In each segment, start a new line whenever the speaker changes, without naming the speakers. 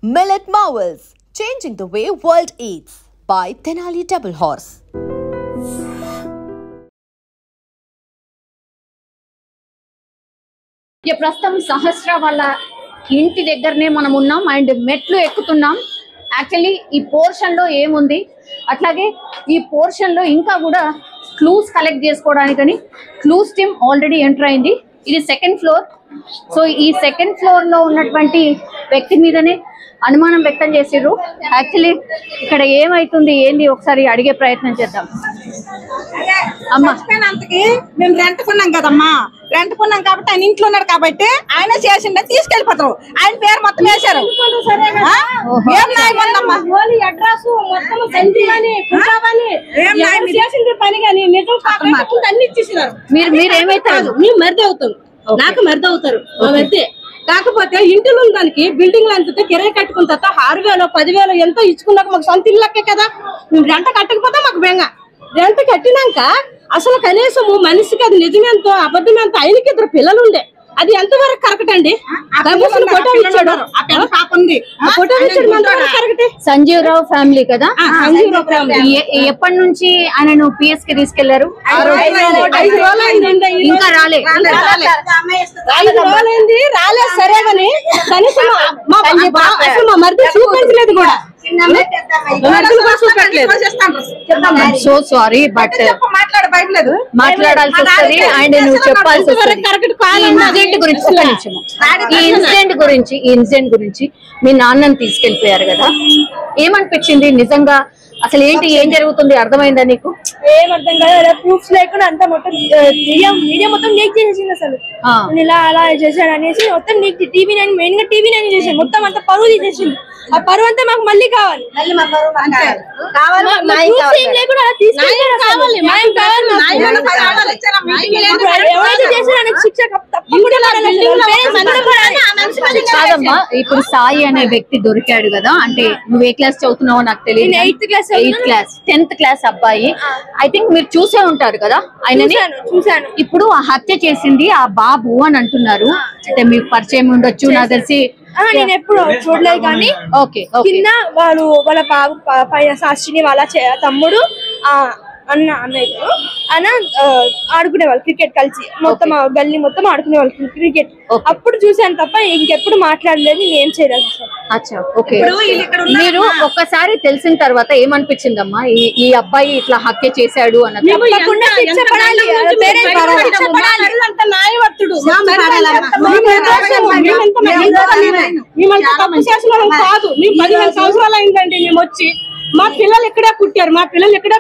Millet Marvels, changing the way world eats by Tenali Double Horse.
ప్రస్తుతం సహస్ర వాళ్ళ ఇంటి దగ్గరనే మనం ఉన్నాం అండ్ మెట్లు ఎక్కుతున్నాం. యాక్చువల్లీ ఈ పోర్షన్ లో ఏముంది, అట్లాగే ఈ పోర్షన్ లో ఇంకా కూడా క్లూస్ కలెక్ట్ చేసుకోవడానికని క్లూస్ టీమ్ ఆల్రెడీ ఎంటర్ అయింది. ఇది సెకండ్ ఫ్లోర్. సో ఈ సెకండ్ ఫ్లోర్ లో ఉన్నటువంటి వ్యక్తి మీదనే అనుమానం వ్యక్తం చేసిర్రు. యాక్చువల్లీ ఇక్కడ ఏమైతుంది ఏంది ఒకసారి అడిగే ప్రయత్నం చేద్దాం. అమ్మా,
మేము రెంట్ కొన్నాం కదమ్మా, రెంట్ కొన్నాం కాబట్టి ఆయన ఇంట్లో ఉన్నాడు కాబట్టి ఆయన చేసిండే తీసుకెళ్లిపోతారు. ఆయన పేరు మొత్తం వేశారు. పని కానీ నిజం అన్ని ఇచ్చేసినారు.
మీరు ఏమైతారు?
మేము మరిది అవుతాం, నాకు మరిది అవుతారు మరిది. కాకపోతే ఇంటిలో ఉన్న దానికి బిల్డింగ్ అంతా కిరాయి కట్టుకున్న తర్వాత 6,000 10,000 ఎంతో ఇచ్చుకున్నాక మాకు సొంత ఇల్లకే కదా. మేము రెంట కట్టకపోతే మాకు బెంగ. రెంట కట్టినాక అసలు కనీసము మనిషికి అది నిజమేంతో అబద్ధమేంతో ఆయనకి 2 పిల్లలు ఉండే. అది ఎంతవరకు కరెక్ట్ అండి? ఫోటో ఇచ్చాడు,
సంజీవ్ రావు ఫ్యామిలీ కదా.
సంజీవ్ రావు ఫ్యామిలీ
ఎప్పటి నుంచి ఆయనను పిఎస్ కి తీసుకెళ్లారు?
5 రోజులైంది.
ఇంకా రాలేదు.
5 రోజులైంది రాలేదు. సరే కానీ కనీసం మా మరిది చూపించలేదు కూడా.
సో సారీ, బట్ మాట్లాడాల్సి వస్తుంది అండ్ నువ్వు చెప్పాల్సి వస్తుంది. ఈ ఇన్సిడెంట్ గురించి మీ నాన్నని తీసుకెళ్లిపోయారు కదా, ఏమనిపించింది నిజంగా? అసలు ఏంటి, ఏం జరుగుతుంది అర్థమైందా నీకు?
ఏం అర్థం కాదు. ప్రూఫ్స్ లేకుండా అంతా మొత్తం మీడియా మొత్తం లీక్ చేసేసింది. అసలు ఇలా అలా చేశాడు అనేసి మొత్తం లీక్. TV9 మెయిన్ గా TV9 చేశాడు. మొత్తం అంతా పరువు తీసేసింది. ఆ పరువు అంతా మాకు మళ్ళీ కావాలి.
కాదమ్మా, ఇప్పుడు సాయి అనే వ్యక్తి దొరికాడు కదా, అంటే నువ్వు ఏ క్లాస్ చదువుతున్నావో నాకు తెలియదు. 8th క్లాస్ 10th క్లాస్ అబ్బాయి. ఐ థింక్ మీరు చూసే ఉంటారు కదా ఆయనని.
చూసాను.
ఇప్పుడు ఆ హత్య చేసింది ఆ బాబు అని అంటున్నారు. అంటే మీకు పరిచయం ఉండొచ్చు, నాకు తెలిసి.
నేను ఎప్పుడు చూడలేదు కానీ కింద వాళ్ళ బాబు పైన శాస్త్రిని వాళ్ళ తమ్ముడు అన్నయ్య ఆడుకునేవాళ్ళు క్రికెట్ కలిసి. మొత్తం గల్లీ మొత్తం ఆడుకునేవాళ్ళు క్రికెట్. అప్పుడు చూసాను తప్ప ఇంకెప్పుడు మాట్లాడలేదు. నేను ఏం చేయలేదు.
మీరు ఒక్కసారి తెలిసిన తర్వాత ఏమనిపించిందమ్మా? ఈ అబ్బాయి ఇట్లా హత్య చేశాడు అన్నది.
కాదు, 15 సంవత్సరాలు అయిందండి మేము వచ్చి. మా పిల్లలు ఎక్కడే పుట్టారు, మా పిల్లలు ఎక్కడే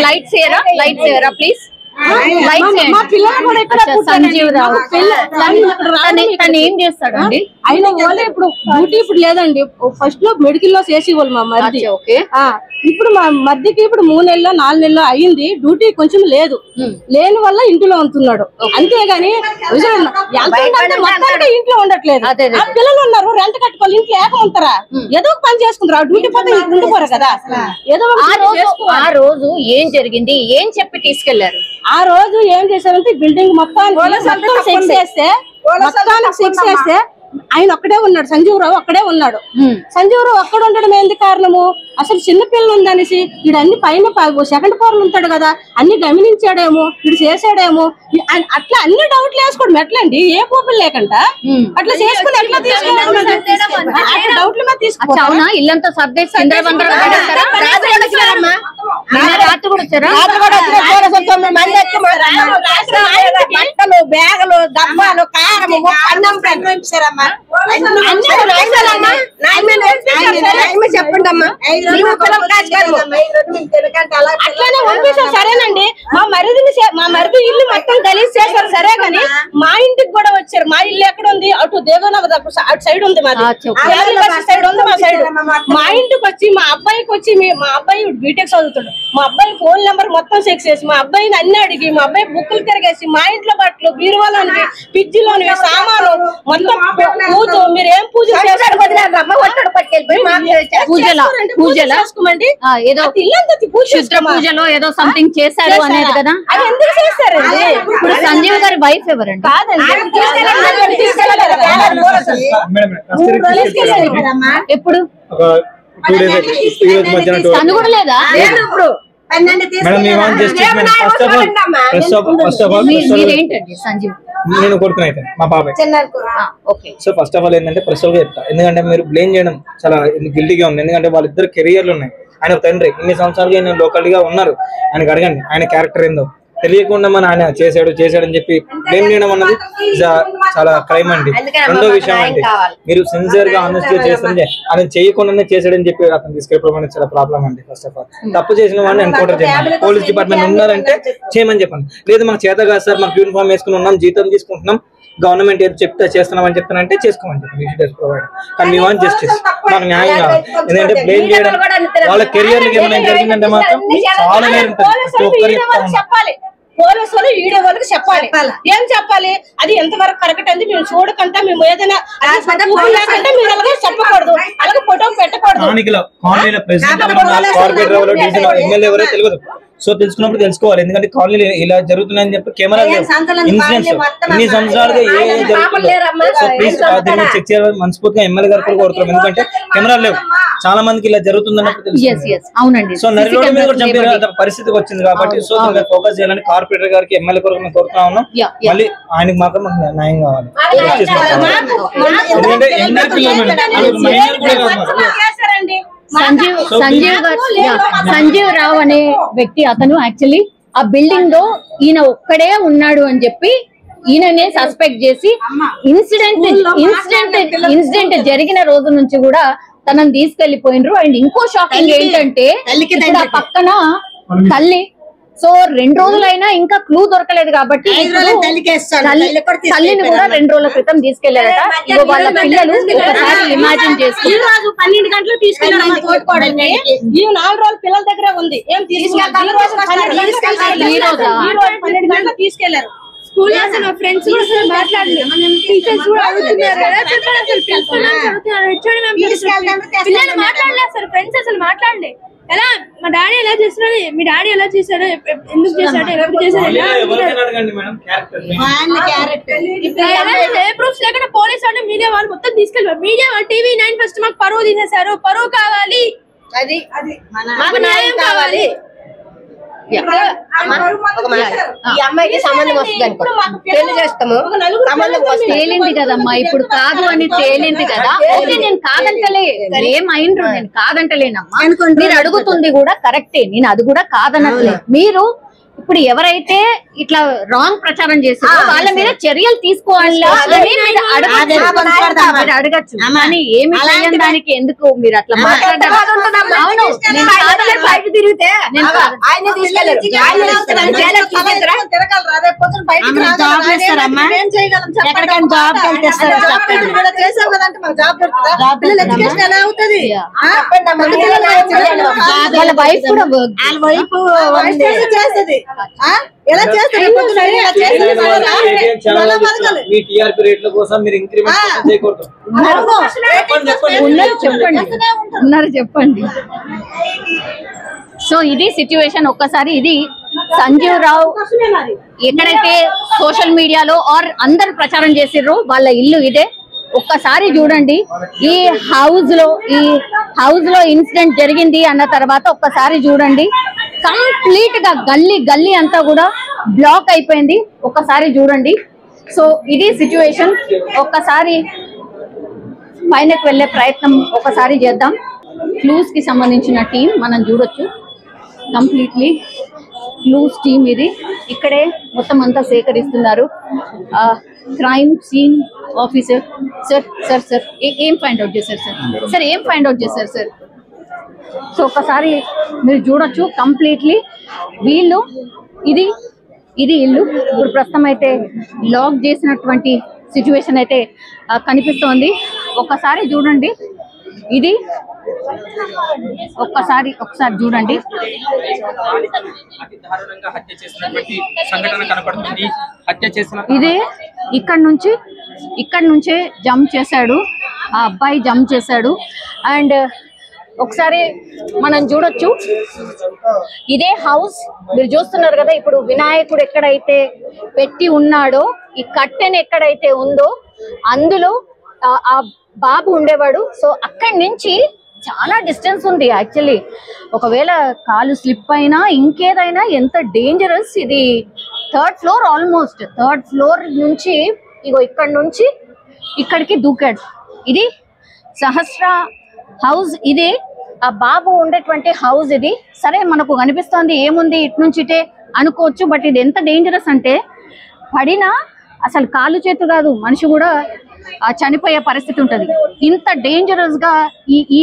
లైట్ చేయరా ప్లీజ్.
మా పిల్లలు కూడా ఇక్కడ
సంజీవ్ రావు తను ఏం చేస్తాడు అండి?
ఆయన ఇప్పుడు డ్యూటీ ఇప్పుడు లేదండి. ఫస్ట్ లో మెడికల్ లో చేసేవాళ్ళు మా మరిది. ఇప్పుడు మా మధ్యకి ఇప్పుడు 3 నెలలు 4 నెలలు అయింది. డ్యూటీ కొంచెం లేదు, లేని వల్ల ఇంట్లో ఉంటున్నాడు. అంతేగాని మొత్తానికి ఇంట్లో ఉండట్లేదు. పిల్లలు ఉన్నారు, రెంట్ కట్టుకోవాలి, ఇంట్లో ఏక ఉంటారా? ఏదో ఒక పని చేసుకుంటారా? డ్యూటీ పోతే ఉండిపోరు కదా. ఏదో
ఆ రోజు ఏం జరిగింది, ఏం చెప్పి తీసుకెళ్లారు?
ఆ రోజు ఏం చేశారంటే బిల్డింగ్ మొత్తానికి సెక్స్ చేస్తే ఆయన ఒక్కడే ఉన్నాడు. సంజీవ్ రావు ఒక్కడే ఉన్నాడు. సంజీవ్ రావు ఒక్కడ ఉండడం ఏంది కారణము? అసలు చిన్నపిల్లలు ఉందనేసి వీడు అన్ని పైన సెకండ్ ఫ్లోర్ ఉంటాడు కదా, అన్ని గమనించాడేమో, వీడు చేసాడేమో, అట్లా అన్ని డౌట్లు వేసుకోవడం ఎట్లండి? ఏ కోపం లేకుండా అట్లా చేసుకుని ఎట్లా తీసుకోవాలి? డౌట్ల మీద తీసుకో.
అవునా? ఇల్లంతా సర్దేసి రాత్రి కూడా వచ్చారా?
బ్యాగులు డబ్బాలు కారము చెప్పండి అమ్మా. అట్లానే పంపిస్తాం. సరేనండి, మా మరిది ఇల్లు మొత్తం గలీజ్ చేశారు. సరే గాని మా ఇంటికి కూడా వచ్చారు. మా ఇల్లు ఎక్కడ ఉంది? అటు దేవనగర్ అటు సైడ్ ఉంది, మాది సైడ్ ఉంది. మా సైడ్ మా ఇంటికి వచ్చి మా అబ్బాయికి వచ్చి మా అబ్బాయి బీటెక్ చదువుతాడు. మా అబ్బాయి ఫోన్ నెంబర్ మొత్తం చెక్ చేసి మా అబ్బాయిని అన్ని అడిగి మా అబ్బాయి బుక్కులు తిరిగేసి మా ఇంట్లో బట్టలు బీరువాలోనివి ఫ్రిడ్జ్ లోనివి సామాను మొత్తం పూజ కాదు మీరు ఏం పూజ చేసుకోమండి
ఏదో శుద్ర పూజలో ఏదో సంథింగ్ చేశారు అనేది కదా.
అది ఎందుకు చేస్తారండి?
ఇప్పుడు సంజీవ్ గారి వైఫ్ ఎవరండి? ఎప్పుడు తను కూడా లేదా? మీరేంటండి సంజీవ్?
నేను కొడుకునైతే మా బాబాయ్. సో ఫస్ట్ ఆఫ్ ఆల్ ఏంటంటే ప్రెషర్ గా చెప్తా, ఎందుకంటే మీరు బ్లేమ్ చేయడం చాలా గిల్టీగా ఉంది. ఎందుకంటే వాళ్ళిద్దరు కెరియర్లు ఉన్నాయి. ఆయన తండ్రి ఇన్ని సంవత్సరాలుగా ఆయన లోకల్గా ఉన్నారు, ఆయనకు అడగండి ఆయన క్యారెక్టర్ ఏందో. తెలియకుండా మన ఆయన చేశాడు అని చెప్పి బ్లేమ్ చేయడం అన్నది చాలా క్రైమ్ అండి. రెండో విషయం అంటే మీరు సిన్సియర్ గా ఆనెస్ట్ గా చేస్తుంటే ఆయన చేయకుండానే చేశాడని చెప్పి అతను తీసుకెళ్ళిపోవడం అనేది చాలా ప్రాబ్లం అండి. ఫస్ట్ ఆఫ్ ఆల్ తప్పు చేసిన వాడిని ఎన్కౌంటర్ చేయండి. పోలీస్ డిపార్ట్మెంట్ ఉన్నారంటే చేయమని చెప్పండి. లేదు మాకు చేత కాదు సార్, మాకు యూనిఫామ్ వేసుకుని ఉన్నాం, జీతం తీసుకుంటున్నాం, గవర్నమెంట్ ఏదో చెప్తే చేస్తున్నామని చెప్తానంటే చేసుకోమని చెప్పండి. ప్రొవైడ్ కానీ మీ వాంట్ జస్టిస్, మాకు న్యాయం కావాలి. ఎందుకంటే బ్లేమ్ చేయడం వాళ్ళ కెరియర్ ఏమైనా జరిగిందంటే మాత్రం చాలా నేరం
చెప్పాలి. పోలీసు వాళ్ళు వీడియో వాళ్ళకి చెప్పాలి. ఏం చెప్పాలి? అది ఎంతవరకు కరెక్ట్ అంది మేము చూడకంటే మేము ఏదైనా లేకుంటే మీరు అలాగే చెప్పకూడదు, అలాగే ఫోటో పెట్టకూడదు.
తెలియదు. సో తెలుసుకున్నప్పుడు తెలుసుకోవాలి. ఎందుకంటే కాలనీ ఇలా జరుగుతున్నాయని చెప్పి కెమెరా ఇన్సిడెంట్స్ ఇన్ని సంవత్సరాలుగా ఏ జరుగుతుందో సో ప్లీజ్ దీన్ని చెక్ చేయాలని మనస్ఫూర్తిగా ఎమ్మెల్యే గారు కూడా కోరుతున్నాం. ఎందుకంటే కెమెరాలు లేవు, చాలా మందికి ఇలా జరుగుతుందన్నప్పుడు తెలుసు. సో నరిలోడి మీద కూడా చంపిన పరిస్థితికి వచ్చింది కాబట్టి సో దీని ఫోకస్ చేయాలని కార్పొరేటర్ గారికి ఎమ్మెల్యే కూడా మేము కోరుతా ఉన్నాం. మళ్ళీ ఆయనకి మాత్రం మాకు న్యాయం కావాలి. ఎందుకంటే ఎమ్మెల్యే
సంజీవ్ రావు అనే వ్యక్తి అతను యాక్చువల్లీ ఆ బిల్డింగ్ లో ఈయన ఒక్కడే ఉన్నాడు అని చెప్పి ఈయననే సస్పెక్ట్ చేసి ఇన్సిడెంట్ జరిగిన రోజు నుంచి కూడా తనని తీసుకెళ్లిపోయినరు. అండ్ ఇంకో షాకింగ్ ఏంటంటే ఇక్కడ పక్కన తల్లి. సో 2 రోజులైనా ఇంకా క్లూ దొరకలేదు కాబట్టి తల్లిని కూడా 2 రోజుల క్రితం తీసుకెళ్లారట. వాళ్ళ పిల్లలు ఒకసారి ఇమాజిన్ చేసి
12 గంటలు తీసుకెళ్ళారు. 4 రోజులు పిల్లల దగ్గర ఉంది. ఏం తీసుకెళ్తారు? 12 గంటలు తీసుకెళ్లారు.
స్కూల్ లో ఫ్రెండ్స్ కూడా మాట్లాడలేదు. టీచర్స్ కూడా అడుగుతున్నారు కదా, పిల్లలు మాట్లాడలేదు సార్. ఫ్రెండ్స్ అసలు మాట్లాడలే. ఎలా మా డాడీ ఎలా చేస్తున్నాడు, మీ డాడీ ఎలా చేశాడు, ఎందుకు చేశాడు, ఎప్పుడు చేశాడు, ఏ ప్రూఫ్స్ లేకుండా పోలీస్ వాళ్ళు మీడియా వాళ్ళు మొత్తం తీసుకెళ్ళారు. మీడియా వాళ్ళు TV9 ఫస్ట్ మాకు పరువు తీసేశారు. పరువు కావాలి, అది మాకు న్యాయం కావాలి.
ఈ అమ్మాయికి సంబంధం వస్తుంది అనుకో, పెళ్లి చేస్తాము.
తేలింది కదమ్మా, ఇప్పుడు కాదు అని తేలింది కదా. నేను కాదంటలే, ఏమైండ్రు, నేను కాదంటలేనమ్మా. మీరు అడుగుతుంది కూడా కరెక్టే, నేను అది కూడా కాదనట్లే. మీరు ఇప్పుడు ఎవరైతే ఇట్లా రాంగ్ ప్రచారం చేస్తారో వాళ్ళ మీద చర్యలు తీసుకోవాలి అడగచ్చు. కానీ ఏమి చేయని దానికి ఎందుకు మీరు అట్లా మాట్లాడారు? అవును, తిరిగితే వాళ్ళ వైఫ్ కూడా
చేస్తుంది. ఎలా చేస్తారు?
చెప్పండి. సో ఇది సిచ్యువేషన్. ఒక్కసారి ఇది సంజీవ్ రావు ఎక్కడైతే సోషల్ మీడియాలో ఆర్ అందరు ప్రచారం చేసిర్రో వాళ్ళ ఇల్లు ఇదే. ఒక్కసారి చూడండి, ఈ హౌస్ లో ఇన్సిడెంట్ జరిగింది అన్న తర్వాత ఒక్కసారి చూడండి, కంప్లీట్ గా గల్లీ అంతా కూడా బ్లాక్ అయిపోయింది. ఒక్కసారి చూడండి. సో ఇది సిచ్యువేషన్. ఒక్కసారి పైనకి వెళ్ళే ప్రయత్నం ఒకసారి చేద్దాం. క్లూస్ కి సంబంధించిన టీం మనం చూడొచ్చు. కంప్లీట్లీ క్లూస్ టీం ఇది. ఇక్కడే మొత్తం అంతా సేకరిస్తున్నారు. క్రైమ్ సీన్ ఆఫీసర్ సార్ ఏం ఫైండ్ అవుట్ చేశారు సార్? ఏం ఫైండ్ అవుట్ చేశారు సార్? సో ఒకసారి మీరు చూడొచ్చు కంప్లీట్లీ వీళ్ళు ఇది ఇల్లు. ఇప్పుడు ప్రస్తుతం అయితే లాక్ చేసినటువంటి సిచ్యువేషన్ అయితే కనిపిస్తోంది. ఒక్కసారి చూడండి, ఇది ఒకసారి చూడండి. ఇదే ఇక్కడ నుంచి ఇక్కడ నుంచే జంప్ చేశాడు, ఆ అబ్బాయి జంప్ చేశాడు. అండ్ ఒకసారి మనం చూడొచ్చు, ఇదే హౌస్ మీరు చూస్తున్నారు కదా. ఇప్పుడు వినాయకుడు ఎక్కడైతే పెట్టి ఉన్నాడో, ఈ కట్టెన్ ఎక్కడైతే ఉందో అందులో ఆ బాబు ఉండేవాడు. సో అక్కడి నుంచి చాలా డిస్టెన్స్ ఉంది యాక్చువల్లీ. ఒకవేళ కాలు స్లిప్ అయినా ఇంకేదైనా ఎంత డేంజరస్. ఇది 3rd floor, almost 3rd floor నుంచి ఇగో ఇక్కడ నుంచి ఇక్కడికి దూకాడు. ఇది సహస్ర హౌస్, ఇదే ఆ బాబు ఉండేటువంటి హౌస్ ఇది. సరే మనకు కనిపిస్తోంది ఏముంది ఇటు నుంచి ఇటే అనుకోవచ్చు, బట్ ఇది ఎంత డేంజరస్ అంటే పడినా అసలు కాలు చేతు కాదు, మనిషి కూడా చనిపోయే పరిస్థితి ఉంటది. ఇంత డేంజరస్ గా ఈ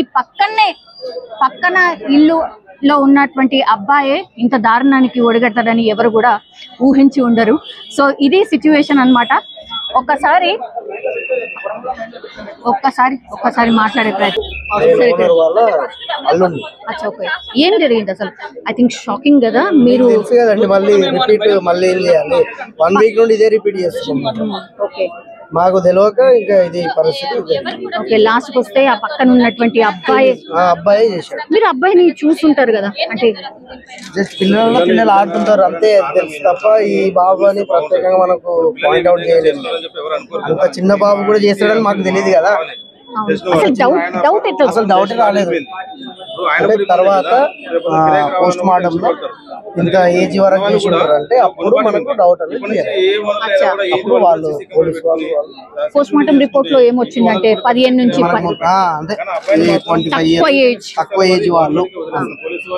పక్కన ఇల్లులో ఉన్నటువంటి అబ్బాయే ఇంత దారుణానికి ఒడిగడతాడని ఎవరు కూడా ఊహించి ఉండరు. సో ఇది సిచ్యువేషన్ అన్నమాట. ఒక్కసారి మాట్లాడే ప్రయత్నం. ఏం జరిగింది అసలు? ఐ థింక్ షాకింగ్ కదా. మీరు
మళ్ళీ 1 వీక్ నుండి ఇదే రిపీట్ చేస్తున్నాం.
ఓకే,
మాకు తెలియక ఇంకా ఇది పరిస్థితి.
ఓకే, లాస్ట్ కి వస్తే ఆ పక్కన ఉన్నటువంటి అబ్బాయి
చేశాడు.
మీరు అబ్బాయిని చూస్తుంటారు కదా, అంటే
జస్ట్ పిల్లలు ఆడుతుంటారు అంతే తెలుసు తప్ప ఈ బాబు అని ప్రత్యేకంగా మనకు పాయింట్ అవుట్ చేయలేదు. అంత చిన్న బాబు కూడా చేస్తాడని మాకు తెలియదు కదా. అసలు డౌట్ రాలేదు. అంటే తర్వాత పోస్ట్ మార్టం లో ఇంత ఏజ్ వరకు చేసి ఉంటారంటే అప్పుడు మనకు డౌట్ అనేది. అప్పుడు వాళ్ళు పోలీసు వాళ్ళు
పోస్ట్ మార్టం రిపోర్ట్ లో ఏమొచ్చిందంటే 15 నుంచి
అంటే 25 years తక్కువ ఏజ్ వాళ్ళు.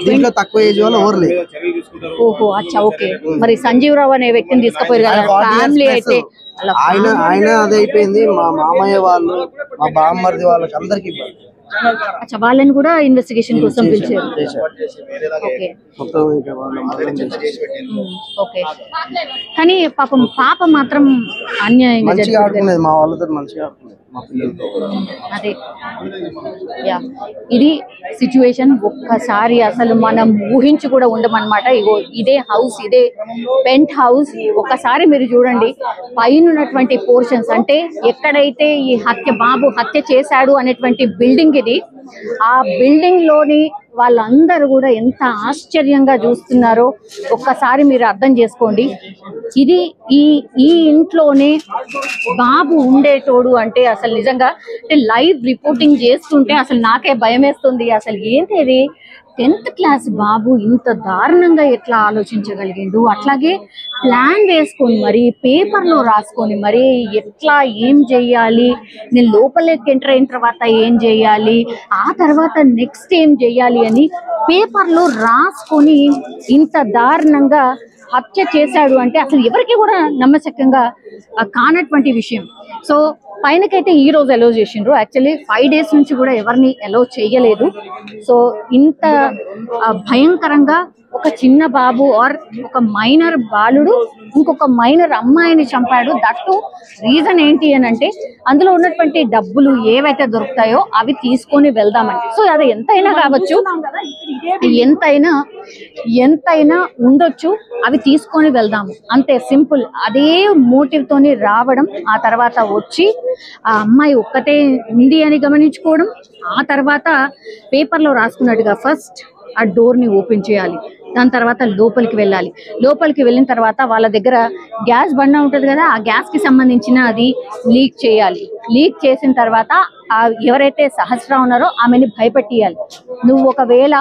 దీంట్లో తక్కువ ఏజ్ వాళ్ళు ఎవరు లేదు.
ఓహో, అచ్చా, ఓకే. మరి సంజీవ్ రావు అనే వ్యక్తిని తీసుకుపోయారు కదా, ఫ్యామిలీ అయితే
ఆయన అదే అయిపోయింది. మా మామయ్య వాళ్ళు, మా బామ్మర్ది వాళ్ళకి అందరికి ఇబ్బంది.
అచ్చా, వాళ్ళని కూడా ఇన్వెస్టిగేషన్ కోసం పిలిచారు. ఓకే, కానీ పాప మాత్రం అన్యాయంగా
మంచిగా ఆడుకునేది, మా వాళ్ళతో మంచిగా ఆడుకునేది, మా పిల్లలతో.
అదే యా, ఇది సిచ్యువేషన్. ఒక్కసారి అసలు మనం ఊహించి కూడా ఉండమన్నమాట. ఇగో ఇదే హౌస్, ఇదే పెంట్ హౌస్. ఒక్కసారి మీరు చూడండి పైన ఉన్నటువంటి పోర్షన్స్, అంటే ఎక్కడైతే ఈ బాబు హత్య చేశాడు అనేటువంటి బిల్డింగ్ ఇది. ఆ బిల్డింగ్ లోని వాళ్ళందరూ కూడా ఎంత ఆశ్చర్యంగా చూస్తున్నారో ఒక్కసారి మీరు అర్థం చేసుకోండి. ఇది ఈ ఇంట్లోనే బాబు ఉండేటోడు అంటే అసలు నిజంగా అంటే లైవ్ రిపోర్టింగ్ చేస్తుంటే అసలు నాకే భయం వేస్తుంది. అసలు ఏంటి ఇది, 10th క్లాస్ బాబు ఇంత దారుణంగా ఎట్లా ఆలోచించగలిగిండు? అట్లాగే ప్లాన్ వేసుకొని మరి పేపర్లో రాసుకొని మరి ఎట్లా ఏం చెయ్యాలి, నేను లోపలికి ఎంటర్ అయిన తర్వాత ఏం చెయ్యాలి, ఆ తర్వాత నెక్స్ట్ ఏం చెయ్యాలి అని పేపర్లో రాసుకొని ఇంత దారుణంగా హత్య చేశాడు అంటే అసలు ఎవరికి కూడా నమ్మశక్యంగా కానటువంటి విషయం. సో పైనకైతే ఈ రోజు అలౌ చేసిండ్రు. యాక్చువల్లీ 5 days నుంచి కూడా ఎవరిని అలౌ చేయలేదు. సో ఇంత భయంకరంగా ఒక చిన్న బాబు ఆర్ ఒక మైనర్ బాలుడు ఇంకొక మైనర్ అమ్మాయిని చంపాడు. దట్టు రీజన్ ఏంటి అని అంటే అందులో ఉన్నటువంటి డబ్బులు ఏవైతే దొరుకుతాయో అవి తీసుకొని వెళ్దామంటే. సో అది ఎంతైనా కావచ్చు, ఎంతైనా ఉండొచ్చు, అవి తీసుకొని వెళ్దాము అంతే, సింపుల్. అదే మోటివ్ తోని రావడం, ఆ తర్వాత వచ్చి ఆ అమ్మాయి ఒక్కతే ఉంది అని గమనించుకోవడం, ఆ తర్వాత పేపర్లో రాసుకున్నట్టుగా ఫస్ట్ ఆ డోర్ ని ఓపెన్ చేయాలి, దాని తర్వాత లోపలికి వెళ్ళాలి. లోపలికి వెళ్ళిన తర్వాత వాళ్ళ దగ్గర గ్యాస్ బండ ఉంటుంది కదా, ఆ గ్యాస్ కి సంబంధించిన అది లీక్ చేయాలి. లీక్ చేసిన తర్వాత ఎవరైతే సహస్ర ఉన్నారో ఆమెని భయపెట్టియాలి. నువ్వు ఒకవేళ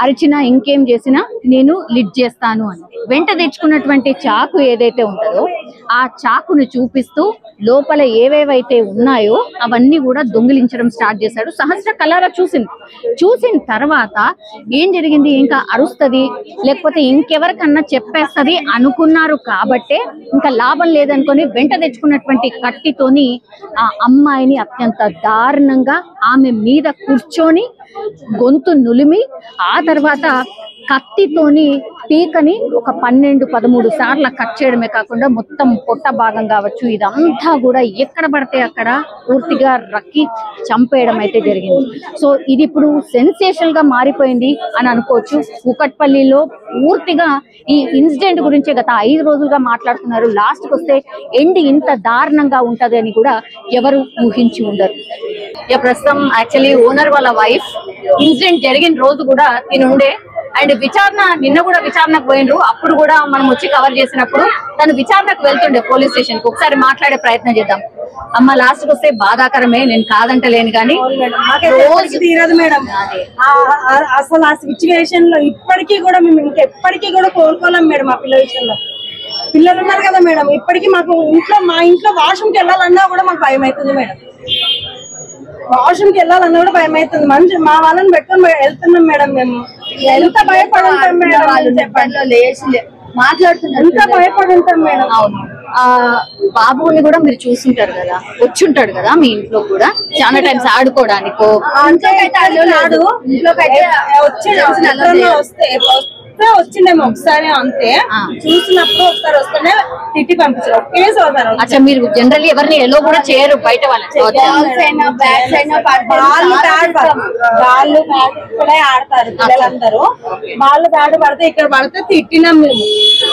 అరిచినా ఇంకేం చేసినా నేను లిడ్ చేస్తాను అని. వెంట తెచ్చుకున్నటువంటి చాకు ఏదైతే ఉంటుందో ఆ చాకుని చూపిస్తూ లోపల ఏవేవైతే ఉన్నాయో అవన్నీ కూడా దొంగిలించడం స్టార్ట్ చేశాడు. సహస్ర కలారా చూసిన తర్వాత ఏం జరిగింది, ఇంకా అరుస్తుంది లేకపోతే ఇంకెవరికన్నా చెప్పేస్తుంది అనుకున్నారు కాబట్టే ఇంకా లాభం లేదనుకొని వెంట తెచ్చుకున్నటువంటి కత్తితోని ఆ అమ్మాయిని అత్యంత దారుణంగా ఆమె మీద కూర్చొని గొంతు నులిమి ఆ తర్వాత కత్తితోని పీకని ఒక 12-13 సార్లు కట్ చేయడమే కాకుండా మొత్తం పొట్ట భాగం కావచ్చు ఇదంతా కూడా ఎక్కడ పడితే అక్కడ పూర్తిగా రక్కి చంపేయడం అయితే జరిగింది. సో ఇది ఇప్పుడు సెన్సేషనల్ గా మారిపోయింది అని అనుకోవచ్చు. కూకట్పల్లిలో పూర్తిగా ఈ ఇన్సిడెంట్ గురించి గత 5 రోజులుగా మాట్లాడుతున్నారు. లాస్ట్ కి వస్తే ఎండ్ ఇంత దారుణంగా ఉంటది అని కూడా ఎవరు ఊహించి ఉండరు. ప్రస్తుతం యాక్చువల్లీ ఓనర్ వాళ్ళ వైఫ్ ఇన్సిడెంట్ జరిగిన రోజు కూడా తినుండే అండ్ విచారణ నిన్న కూడా విచారణకు పోయినరు. అప్పుడు కూడా మనం వచ్చి కవర్ చేసినప్పుడు తను విచారణకు వెళ్తుండే పోలీస్ స్టేషన్ కి. ఒకసారి మాట్లాడే ప్రయత్నం చేద్దాం. అమ్మ లాస్ట్ కి వస్తే బాధాకరమే, నేను కాదంటలేను కానీ
రోజు తీరదు మేడం. అసలు ఆ సిచ్యువేషన్ లో ఇప్పటికీ కూడా మేము ఇంకెప్పటికీ కూడా కోరుకోలేం మేడం. ఆ పిల్లల విషయంలో పిల్లలు ఉన్నారు కదా మేడం, ఇప్పటికీ మాకు మా ఇంట్లో వాష్రూమ్కి వెళ్ళాలన్నా కూడా మాకు భయం అవుతుంది మేడం. వాష్రూమ్కి వెళ్ళాలన్నా కూడా భయం అవుతుంది. మంచి మా వాళ్ళని పెట్టుకొని వెళ్తున్నాం మేడం. మేము ఎంత భయపడి ఉంటాం మేడం,
మాట్లాడుతున్నారు,
ఎంత భయపడి ఉంటాం మేడం.
అవును. బాబుని కూడా మీరు చూస్తుంటారు కదా, వచ్చుంటాడు కదా మీ ఇంట్లో కూడా చాలా టైమ్స్ ఆడుకోవడానికో
వచ్చిండేమో ఒకసారి అంతే. చూసినప్పుడు ఒకసారి వస్తేనే తిట్టి పంపించారు. ఒకేసారి
అచ్చా మీరు జనరల్లీ ఎవరిని ఎలో కూడా చేయరు బయట
వాళ్ళు కూడా ఆడతారు పిల్లలందరూ. వాళ్ళు బ్యాట్ పడితే ఇక్కడ పడితే తిట్టినాం మేము.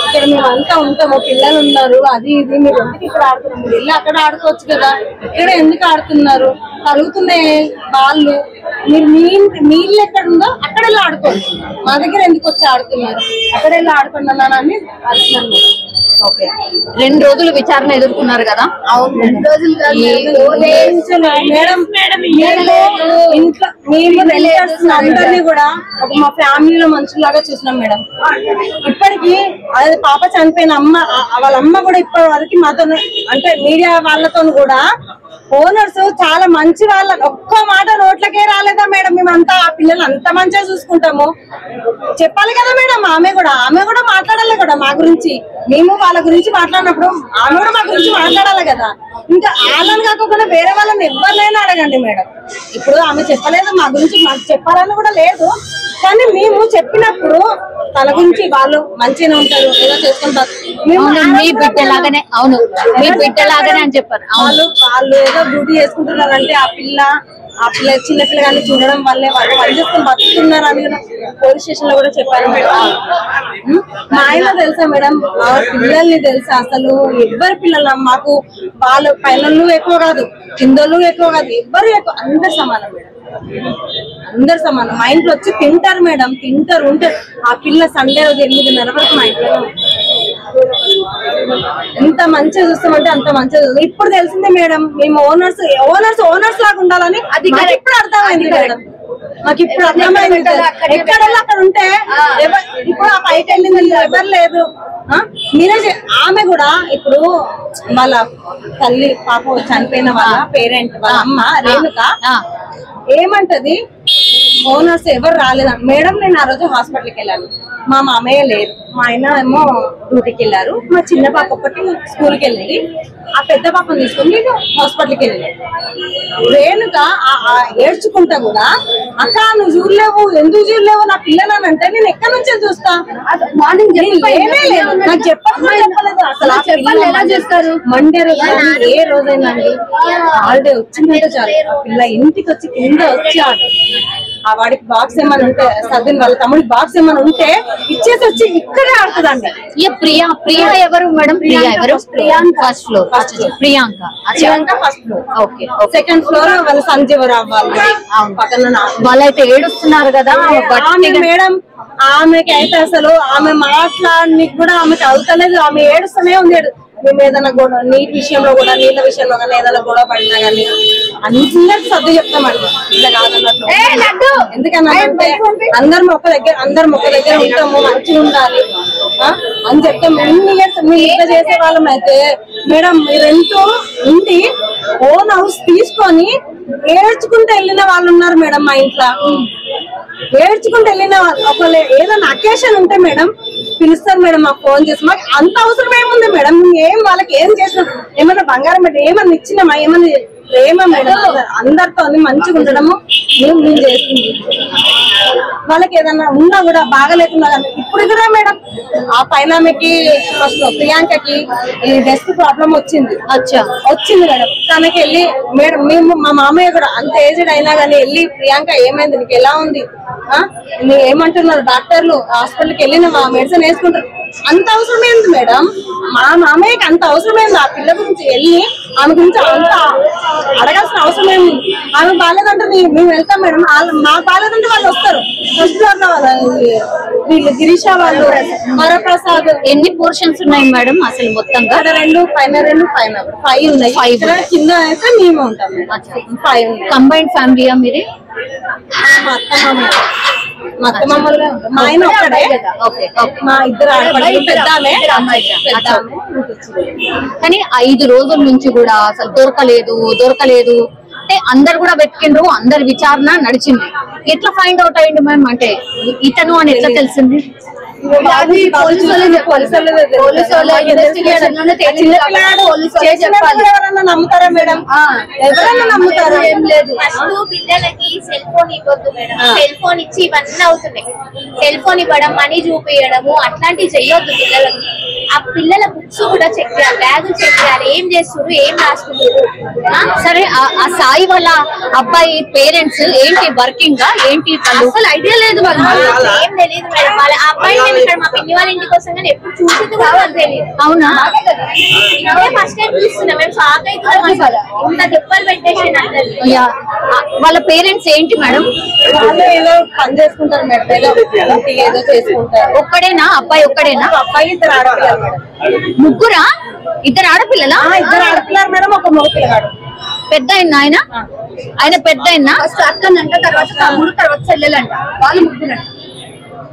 ఇక్కడ మేము అంతా ఉంటాము, పిల్లలు ఉన్నారు, అది ఇది, మీరు ఎందుకు ఇక్కడ ఆడుతున్నారు, మీరు వెళ్ళి అక్కడ ఆడుకోవచ్చు కదా, ఇక్కడ ఎందుకు ఆడుతున్నారు, కలుగుతున్నాయి వాళ్ళు, మీరు మీ ఇల్లు ఎక్కడ ఉందో అక్కడ వెళ్ళి ఆడుకోవచ్చు, మా దగ్గర ఎందుకు వచ్చి ఆడుతున్నారు, అక్కడ వెళ్ళి ఆడుకున్నానని అడుగుతున్నాను.
ఓకే 2 రోజులు విచారణ ఎదుర్కొన్నారు కదా.
అవును 2 రోజులు మేడం. ఇంట్లో మేము అందరినీ కూడా ఒక మా ఫ్యామిలీలో మనుషులాగా చూసినాం మేడం. ఇప్పటికి అదే పాప చనిపోయిన వాళ్ళ అమ్మ కూడా ఇప్పటి వరకు మాతో అంటే మీడియా వాళ్ళతో కూడా ఓనర్స్ చాలా మంచి వాళ్ళ ఒక్క మాట నోట్లకే రాలేదా మేడం. మేమంతా ఆ పిల్లలు అంత మంచిగా చూసుకుంటాము, చెప్పాలి కదా మేడం. ఆమె కూడా మాట్లాడాలి కూడా మా గురించి. మేము వాళ్ళ గురించి మాట్లాడినప్పుడు ఆమె కూడా మా గురించి మాట్లాడాలి కదా. ఇంకా వాళ్ళని కాకుండా వేరే వాళ్ళని ఎవరినైనా అడగండి మేడం. ఇప్పుడు ఆమె చెప్పలేదు మా గురించి, మాకు చెప్పాలని కూడా లేదు. కానీ మేము చెప్పినప్పుడు తన గురించి వాళ్ళు మంచిగానే ఉంటారు, ఏదో చేసుకుంటారు,
మీ బిడ్డలాగానే. అవును మీ బిడ్డలాగానే అని చెప్పారు.
వాళ్ళు ఏదో డ్యూటీ చేసుకుంటున్నారంటే ఆ పిల్ల చిన్న పిల్లగాన్ని చూడడం వల్లే వాళ్ళు పనిచేసుకొని బతుకుతున్నారు అని పోలీస్ స్టేషన్ లో కూడా చెప్పారు మేడం. మా ఆయన తెలుసా మేడం, మా పిల్లల్ని తెలుసా అసలు ఎవ్వరి పిల్లలు మాకు వాళ్ళు పైనలు ఎక్కువ కాదు, కిందలు ఎక్కువ కాదు, ఎవ్వరు ఎక్కువ, అందరు సమానం మేడం, అందరు సమానం. మా ఇంట్లో వచ్చి తింటారు మేడం, తింటారు ఉంటారు. ఆ పిల్ల సండే రోజు 8:30 వరకు మా ఇంట్లో ఎంత మంచిగా చూస్తామంటే అంత మంచిగా చూస్తాం. ఇప్పుడు తెలిసిందే మేడం, మేము ఓనర్స్ లాగా ఉండాలని అది ఇప్పుడు అర్థమైంది మేడం. మాకు ఇప్పుడు అర్థమైంది. ఎక్కడ అక్కడ ఉంటే ఇప్పుడు ఆ పైకి వెళ్ళింది ఎవరు లేదు. మీరే ఆమె కూడా ఇప్పుడు వాళ్ళ తల్లి పాప చనిపోయిన వాళ్ళ పేరెంట్ వాళ్ళ అమ్మ రేణుక ఏమంటది, ఓనర్స్ ఎవరు రాలేదండి మేడం. నేను ఆ రోజు హాస్పిటల్కి వెళ్ళాను, మా మామయ్య లేరు, మా ఆయన ఏమో డ్యూటీకి వెళ్ళారు, మా చిన్న పాప ఒకటి స్కూల్కి వెళ్ళింది, ఆ పెద్ద పాపను తీసుకుని నేను హాస్పిటల్కి వెళ్ళాను. రేణుక ఏడ్చుకుంటా కూడా అక్క నువ్వు చూడలేవు, ఎందుకు చూడలేవు నా పిల్లలని అంటే నేను ఎక్కడి నుంచి చూస్తా, మార్నింగ్ ఏమీ లేదు నాకు చెప్పలేదు అసలు. ఎలా చేస్తారు మండే రోజు ఏ రోజైనా అండి హాలిడే వచ్చిందంటే చాలు పిల్ల ఇంటికి వచ్చి కింద వచ్చి ఆ వాడికి బాక్స్ ఏమైనా ఉంటే సదిన్ వాళ్ళ తమ్ముడికి బాక్స్ ఏమైనా ఉంటే ఇచ్చేసి వచ్చి ఇక్కడే ఆడుతుందండి.
ప్రియా ఎవరు మేడం? ప్రియా ఎవరు?
Priyanka
first floor. Priyanka first floor. Okay.
Second floor వాళ్ళ సంజీవరావు వాళ్ళు పక్కన
వాళ్ళైతే ఏడుస్తున్నారు కదా
మేడం. ఆమెకి అయితే అసలు ఆమె మాట్లాడడానికి కూడా ఆమెకి అవుతలేదు, ఆమె ఏడుస్తూనే ఉంది. మేము ఏదైనా గొడవ నీటి విషయంలో కూడా నీళ్ళ విషయంలో కానీ ఏదైనా గొడవ పడినా కానీ అందరికి సర్దు చెప్తామండి, ఇట్లా కాదన్నట్టు. ఎందుకన్నా అందరం ఒక దగ్గర ఉంటాము, మంచిగా ఉండాలి అని చెప్తాం. మీరు ఇట్లా చేసే వాళ్ళం అయితే మేడం మీరెంతో ఉండి ఓన్ హౌస్ తీసుకొని ఏడ్చుకుంటూ వెళ్ళిన వాళ్ళు ఉన్నారు మేడం. మా ఇంట్లో ఏడ్చుకుంటూ వెళ్ళిన వాళ్ళు ఒకవేళ ఏదైనా అకేషన్ ఉంటే మేడం పిలుస్తారు మేడం, మాకు ఫోన్ చేసి. మాకు అంత అవసరం ఏముంది మేడం, ఏం వాళ్ళకి ఏం చేసినాం, ఏమన్నా బంగారం పెట్టి ఏమన్నా ఇచ్చినామా, ఏమన్నా ప్రేమ మేడం, అందరితో మంచిగా ఉండడము మేము చేస్తుంది. వాళ్ళకి ఏదన్నా ఉన్నా కూడా బాగాలేకున్నా కానీ ఇప్పుడు కూడా మేడం ఆ పైన ఫస్ట్ ప్రియాంకకి ఈ డెస్క్ ప్రాబ్లం వచ్చింది మేడం. తనకి వెళ్ళి మేడం మేము మా మామయ్య కూడా అంత ఏజ్డ్ అయినా కానీ వెళ్ళి ప్రియాంక ఏమైంది, నీకు ఎలా ఉంది, నువ్వు ఏమంటున్నారు డాక్టర్లు, హాస్పిటల్కి వెళ్ళిన మా మెడిసిన్ వేసుకుంటారు. అంత అవసరమైంది మేడం, మా మామయ్యకి అంత అవసరమైంది. ఆ పిల్ల గురించి వెళ్ళి ఆమె గురించి అంత అడగాల్సిన అవసరం ఏమి. ఆమె బాగాలేదంటే మేము వెళ్తాం మేడం, మాకు బాగాలేదంటే వాళ్ళు వస్తారు. ఫస్ట్ ఫ్లోర్ లో వీళ్ళు గిరీష వాళ్ళు, వరప్రసాద్.
ఎన్ని పోర్షన్స్ ఉన్నాయి మేడం అసలు మొత్తంగా?
2 పైన 2 పైన 5 ఉన్నాయి. 5 కింద అయితే మేము ఉంటాం మేడం. 5
కంబైన్డ్ ఫ్యామిలీయా మీరే?
మా అత్తమ్మలు మా ఆయన ఒక్కడే, మా ఇద్దరు ఆడపడులు, పెద్ద ఆమె.
కానీ 5 రోజుల నుంచి కూడా అసలు దొరకలేదు అంటే అందరు కూడా వెతికిండ్రు, అందరి విచారణ నడిచింది. ఎట్లా ఫైండ్ అవుట్ అయ్యింది మ్యామ్, అంటే ఇతను అని ఎట్లా తెలిసింది?
ఎవరన్నా నమ్ముతారా మేడం? ఎవరన్నా నమ్ముతారా? ఏం లేదు.
పిల్లలకి సెల్ ఫోన్ ఇవ్వద్దు మేడం. సెల్ ఫోన్ ఇచ్చి ఇవన్నీ అవుతున్నాయి. సెల్ ఫోన్ ఇవ్వడం, మనీ చూపించడము అట్లాంటివి చెయ్యొద్దు పిల్లలకి. ఆ పిల్లల బుక్స్ కూడా చెక్ చేయాలి, బ్యాగులు చెక్ చేయాలి, ఏం చేస్తున్నారు, ఏం రాసుకుంటారు.
సరే, ఆ సాయి వాళ్ళ అబ్బాయి పేరెంట్స్ ఏంటి, వర్కింగ్ ఏంటి? అసలు ఐడియా లేదు,
ఏం తెలియదు మేడం. వాళ్ళ అబ్బాయి మేము ఇక్కడ మా పిన్ని వాళ్ళ ఇంటికి వస్తాం కానీ ఎప్పుడు చూసింది కూడా వాళ్ళకి తెలియదు.
అవునా?
ఫస్ట్ టైం చూస్తున్నాం మేము, షాక్ అవుతున్నాం. ఇంత దెబ్బలు పెట్టేసి
వాళ్ళ పేరెంట్స్ ఏంటి మేడం?
వాళ్ళు ఏదో పని చేసుకుంటారు మేడం, ఏదో చేసుకుంటారు.
ఒక్కడేనా అబ్బాయి? ఒక్కడేనా
అబ్బాయి? 2 ఆడపిల్లలు మేడం.
ముగ్గురా? 2 ఆడపిల్లలా?
2 ఆడపిల్లలు మేడం, ఒక మగ పిల్లగాడు.
పెద్ద ఆయన పెద్ద
ఫస్ట్ అక్కనంట, తర్వాత తమ్ముడు, తర్వాత చెల్లెలంట. వాళ్ళు ముగ్గురంట.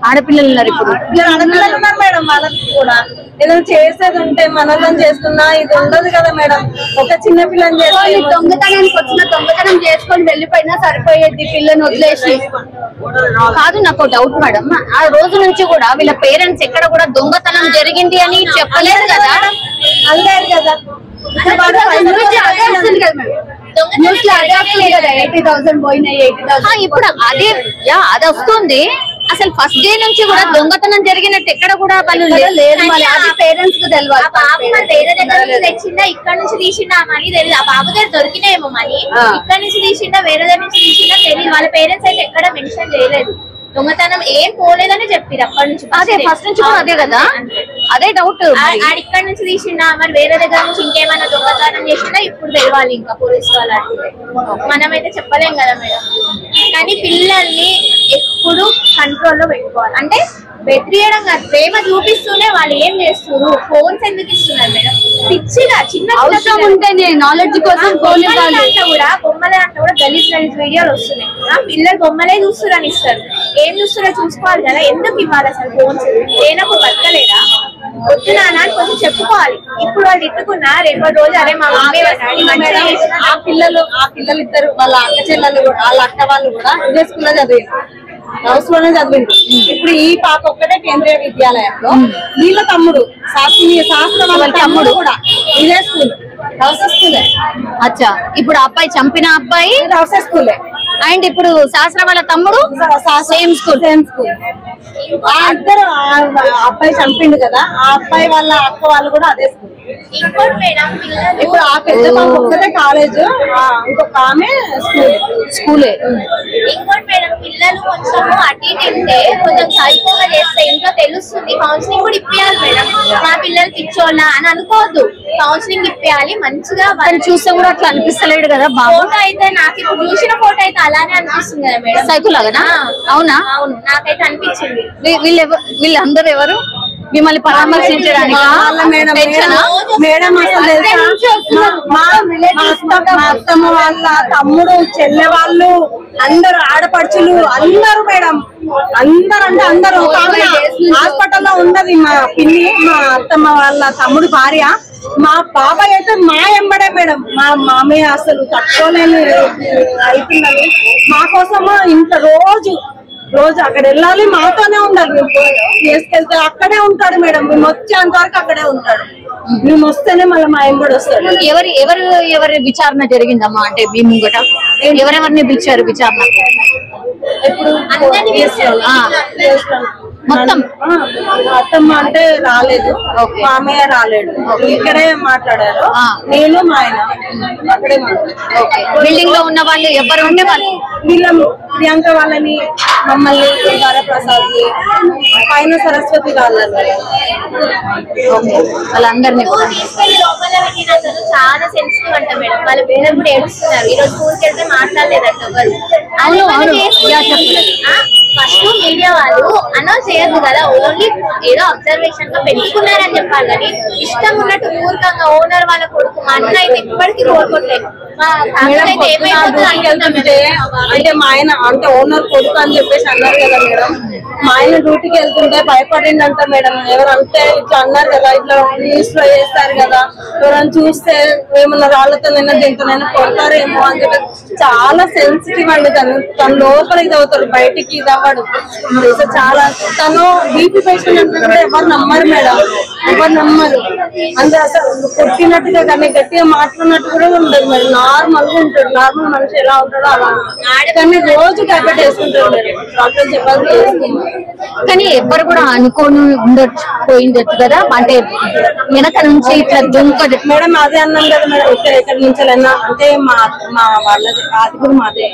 ఆడపిల్లలు ఉన్నారు ఇప్పుడు.
ఆడపిల్లలు ఉన్నారు మేడం. వాళ్ళకి కూడా ఏదైనా చేసేది ఉంటే మనలో చేసుకున్నా ఇది ఉండదు కదా మేడం. ఒక చిన్న పిల్లని చేసుకొని
దొంగతనానికి వచ్చిన దొంగతనం చేసుకొని వెళ్ళిపోయినా సరిపోయేది పిల్లని వదిలేసి.
కాదు, నాకు డౌట్ మేడం, ఆ రోజు నుంచి కూడా వీళ్ళ పేరెంట్స్ ఎక్కడ కూడా దొంగతనం జరిగింది అని చెప్పలేదు కదా?
అనలేరు కదా.
న్యూస్ లో అదే వస్తుంది కదా, 80,000 పోయినాయి, 80,000.
ఇప్పుడు అది వస్తుంది. అసలు ఫస్ట్ డే నుంచి కూడా దొంగతనం జరిగినట్టు ఎక్కడ కూడా వాళ్ళు
లేదు. పేరెంట్స్ కు తెలియదు.
ఆ బాబు మరి వేరే దగ్గర నుంచి తెచ్చిందా, ఇక్కడ నుంచి తీసిందా మనీ తెలియదు. ఆ బాబు దగ్గర దొరికినాయేమో మనీ, ఇక్కడ నుంచి తీసిందా వేరే దగ్గర నుంచి తీసిందా తెలియదు. వాళ్ళ పేరెంట్స్ అయితే ఎక్కడ మెన్షన్ చేయలేదు. దొంగతనం ఏం పోలేదని చెప్పారు అప్పటి నుంచి.
అదే ఫస్ట్ నుంచి కూడా అదే కదా, అదే డౌట్.
ఇక్కడ నుంచి తీసిండా మరి వేరే దగ్గర నుంచి ఇంకేమైనా దొంగతనం చేసిందా ఇప్పుడు తెలియాలి. ఇంకా పోలీసు వాళ్ళు అడిగితే మనమైతే చెప్పలేం కదా మేడం. కానీ పిల్లల్ని ఎప్పుడు కంట్రోల్లో పెట్టుకోవాలి. అంటే బెదిరియడం కాదు, ప్రేమ చూపిస్తూనే వాళ్ళు ఏం చేస్తున్నారు. ఫోన్స్ ఎందుకు ఇస్తున్నారు మేడం? పిచ్చిగా చిన్న
అవసరం ఉంటేనే నాలెడ్జ్ కోసం
బొమ్మల దాంట్లో కూడా గలీజ్ వీడియోలు వస్తున్నాయి. పిల్లలు బొమ్మలే చూస్తురని ఇస్తారు. ఏం చూస్తారో చూసుకోవాలి కదా. ఎందుకు ఇవ్వాలి అసలు ఫోన్స్? లేనప్పుడు బతకలేదా? వద్దునా అని కొంచెం చెప్పుకోవాలి. ఇప్పుడు వాళ్ళు ఇట్టుకున్నా రేపటి రోజు అరే మా మమ్మీ
ఆ పిల్లలు ఇద్దరు వాళ్ళ అక్క చెల్లెలు కూడా, వాళ్ళ అక్క వాళ్ళు కూడా ఇదే స్కూల్లో చదివారు, హౌస్ లోనే చదివింది. ఇప్పుడు ఈ పాప ఒక్కటే కేంద్రీయ విద్యాలయంలో, వీళ్ళ తమ్ముడు శాస్త్రం వాళ్ళ తమ్ముడు కూడా ఇదే స్కూల్, హౌస్ స్కూలే.
అచ్చా, ఇప్పుడు అబ్బాయి చంపిన అబ్బాయి
హౌస్ స్కూలే,
అండ్ ఇప్పుడు శాస్త్ర వాళ్ళ తమ్ముడు సేమ్ స్కూల్.
ఆ ఇద్దరు అబ్బాయి చంపిండు కదా, ఆ అబ్బాయి వాళ్ళ అక్క వాళ్ళు కూడా అదే స్కూల్.
ఇంకోటి మేడం, పిల్లలు
ఇప్పుడు ఆ పెద్ద పాప ఒక్కటే కాలేజ్, ఇంకొక ఆమె
స్కూలే.
ఇంకోటి మేడం, పిల్లలు కొంచెం అటు ఇటు ఉంటే కొంచెం సైకోగా చేస్తే ఇంట్లో తెలుస్తుంది. కౌన్సిలింగ్ కూడా ఇప్పియాలి మేడం. మా పిల్లలు పిచ్చోళ్ళ అని అనుకోవద్దు, కౌన్సిలింగ్ ఇప్పియాలి మంచిగా.
వాళ్ళు చూస్తే కూడా అట్లా అనిపిస్తలేడు కదా బాబు.
ఫోటో అయితే నాకు ఇప్పుడు చూసిన ఫోటో అయితే అలానే అనిపిస్తుంది కదా మేడం.
సైకో లాగానా? అవునా?
అవును, నాకైతే అనిపించింది.
వీళ్ళందరూ ఎవరు మిమ్మల్ని పరామర్శించడానికి?
మేడం అసలు మా అత్తమ్మ వాళ్ళ తమ్ముడు, చెల్లె వాళ్ళు, అందరు ఆడపడుచులు అందరూ మేడం, అందరు అంటే అందరూ. హాస్పిటల్లో ఉన్నది మా పిన్ని, మా అత్తమ్మ వాళ్ళ తమ్ముడు భార్య. మా బాబాయ్ అయితే మా ఎంబడే మేడం. మా మామయ్య అసలు తట్టుకోలేని అవుతున్నది. మా కోసము ఇంత రోజు అక్కడ వెళ్ళాలి, మాతోనే ఉండాలి. మేము తీసుకెళ్తే అక్కడే ఉంటాడు మేడం, మేము వచ్చేంత వరకు అక్కడే ఉంటాడు. మేము వస్తేనే మళ్ళీ మా ఆయన కూడా వస్తాడు.
ఎవరి విచారణ జరిగిందమ్మా? అంటే మీ ముంగట ఎవరెవరిని పిలిచారు విచారణ? మొత్తం
అత్తమ్మ అంటే రాలేదు, మామయ్య రాలేడు, ఇక్కడే మాట్లాడారు. నేను మా ఆయన అక్కడే మాట్లాడారు.
బిల్డింగ్ లో ఉన్న వాళ్ళు ఎవరు ఉంటే వాళ్ళు
వీళ్ళ ప్రియాంక వాళ్ళని, మమ్మల్ని, ప్రసాద్ పైన సరస్వతి వాళ్ళని,
వాళ్ళందరినీ
చాలా సెన్సిటివ్ అంట మేడం. వాళ్ళ పేరెంట్స్ కూడా ఏడుస్తున్నారు. ఈ రోజు స్కూల్కి వెళ్తే మాట్లాడలేదంట ఎవరు. ఫస్ట్ మీడియా వాళ్ళు అనౌన్స్ చేయొద్దు కదా, ఓన్లీ ఏదో అబ్జర్వేషన్ గా పెంచుకున్నారని చెప్పాలి. కానీ ఇష్టం ఉన్నట్టు మూర్ఖంగా ఓనర్ వాళ్ళ కొడుకు మా అన్న అయితే ఇప్పటికీ కోరుకోవట్లేదు.
అంటే మా ఆయన అంటే ఓనర్ కొడుకు అని చెప్పేసి అన్నారు కదా మేడం. మా ఆయన డ్యూటీకి వెళ్తుంటే భయపడిందంట మేడం. ఎవరంటే ఇట్లా అన్నారు కదా, ఇట్లా న్యూస్ లో చేస్తారు కదా, ఎవరైనా చూస్తే ఏమన్నా రాళ్లతోనైనా దీంతోనైనా కొడతారేమో అని చెప్పి చాలా సెన్సిటివ్ అండి. తన లోపల ఇది అవుతాడు, బయటికి ఇది అవ్వడు. చాలా తను బీపీ పేషెంట్ అంటే ఎవరు నమ్మరు మేడం, ఎవరు నమ్మరు. అంటే అసలు కొట్టినట్టుగా కానీ గట్టిగా మాట్లాడినట్టు కూడా ఉండదు మేడం. నార్మల్ గా ఉంటాడు, నార్మల్ మనిషి ఎలా ఉంటాడో అలా. కానీ రోజు టాబ్లెట్ వేసుకుంటాడు మేడం, డాక్టర్ చెప్పాలి.
కానీ ఎవ్వరు కూడా అనుకోని పోయిండొచ్చు కదా, అంటే వెనక నుంచి ఇట్లా దుంకదు
మేడం. అదే అన్నాం కదా మేడం, ఎక్కడి నుంచి అంటే మా వాళ్ళది అది కూడా మాదే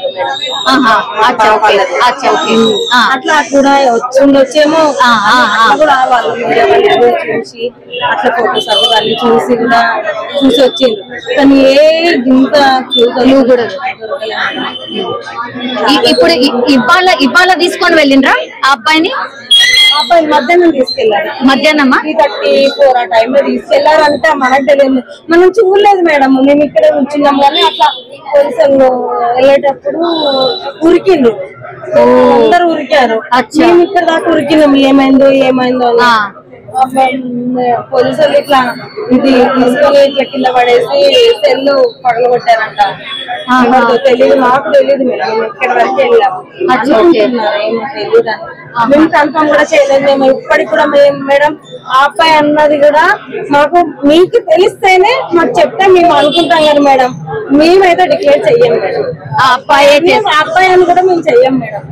అట్లా కూడా వచ్చిండొచ్చేమో. కూడా వాళ్ళు చూసి అట్లా ఫోటోస్ అవి చూసి కూడా చూసి వచ్చిండు. కానీ ఏ ఇంత కూడా
ఇప్పుడు ఇవాళ తీసుకొని వెళ్ళిండ్రా ఆ అబ్బాయిని?
అబ్బాయి మధ్యాహ్నం తీసుకెళ్లారు.
మధ్యాహ్నమా
3:34 ఆ టైంలో తీసుకెళ్లారంటే మనకు తెలియదు, మనం చూడలేదు మేడం. మేము ఇక్కడే ఉంచున్నాం కానీ అట్లా పోలీసులు వెళ్ళేటప్పుడు ఉరికిండ్రు, అందరు ఉరికారు. మేము ఇక్కడ దాకా ఉరికినాం, ఏమైందో అని. పోలీసులు ఇట్లా ఇది తీసుకొని ఇట్లా కింద పడేసి సెల్లు పగలగొట్టారంట. తెలియదు, మాకు తెలియదు మేడం. మేము ఇక్కడ వరకు వెళ్ళాము, ఏమో తెలియదు అని. మేము కన్ఫర్మ్ కూడా చేయలేదు. మేము ఇప్పటికి కూడా మేడం ఆ అబ్బాయి అన్నది కూడా మాకు మీకు తెలిస్తేనే మాకు చెప్తే మేము అనుకుంటాం కదా మేడం. మేమైతే డిక్లేర్ చెయ్యం మేడం. ఆ అబ్బాయి అని కూడా మేము చెయ్యం మేడం.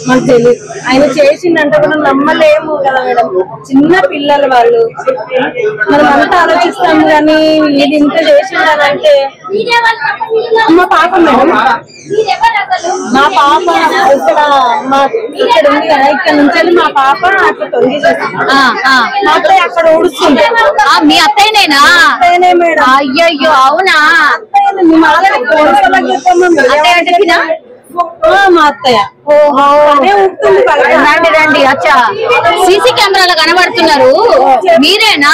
మాకు తెలియదు. ఆయన చేసిందంటే కూడా నమ్మలేము కదా మేడం. చిన్న పిల్లలు వాళ్ళు, మనం అంతా ఆలోచిస్తాం కానీ ఇది ఇంత చేసిందంటే. మా పాప మేడం, మా పాప ఇక్కడ ఉంది కదా, ఇక్కడ నుంచి మా పాప అట్లా తొంగి చేస్తుంది. మా అత్తయ్య అక్కడ ఊడుస్తుంది.
మీ అత్తయ్యనేనా?
అత్తయ్యనే మేడం.
అయ్యయ్యో అవునా?
మేము ఆల్రెడీ పోలీసులకు చెప్పాము. మా అత్తయ్య
రండి. అచ్చా, సీసీ కెమెరాలో కనబడుతున్నారు, మీరేనా?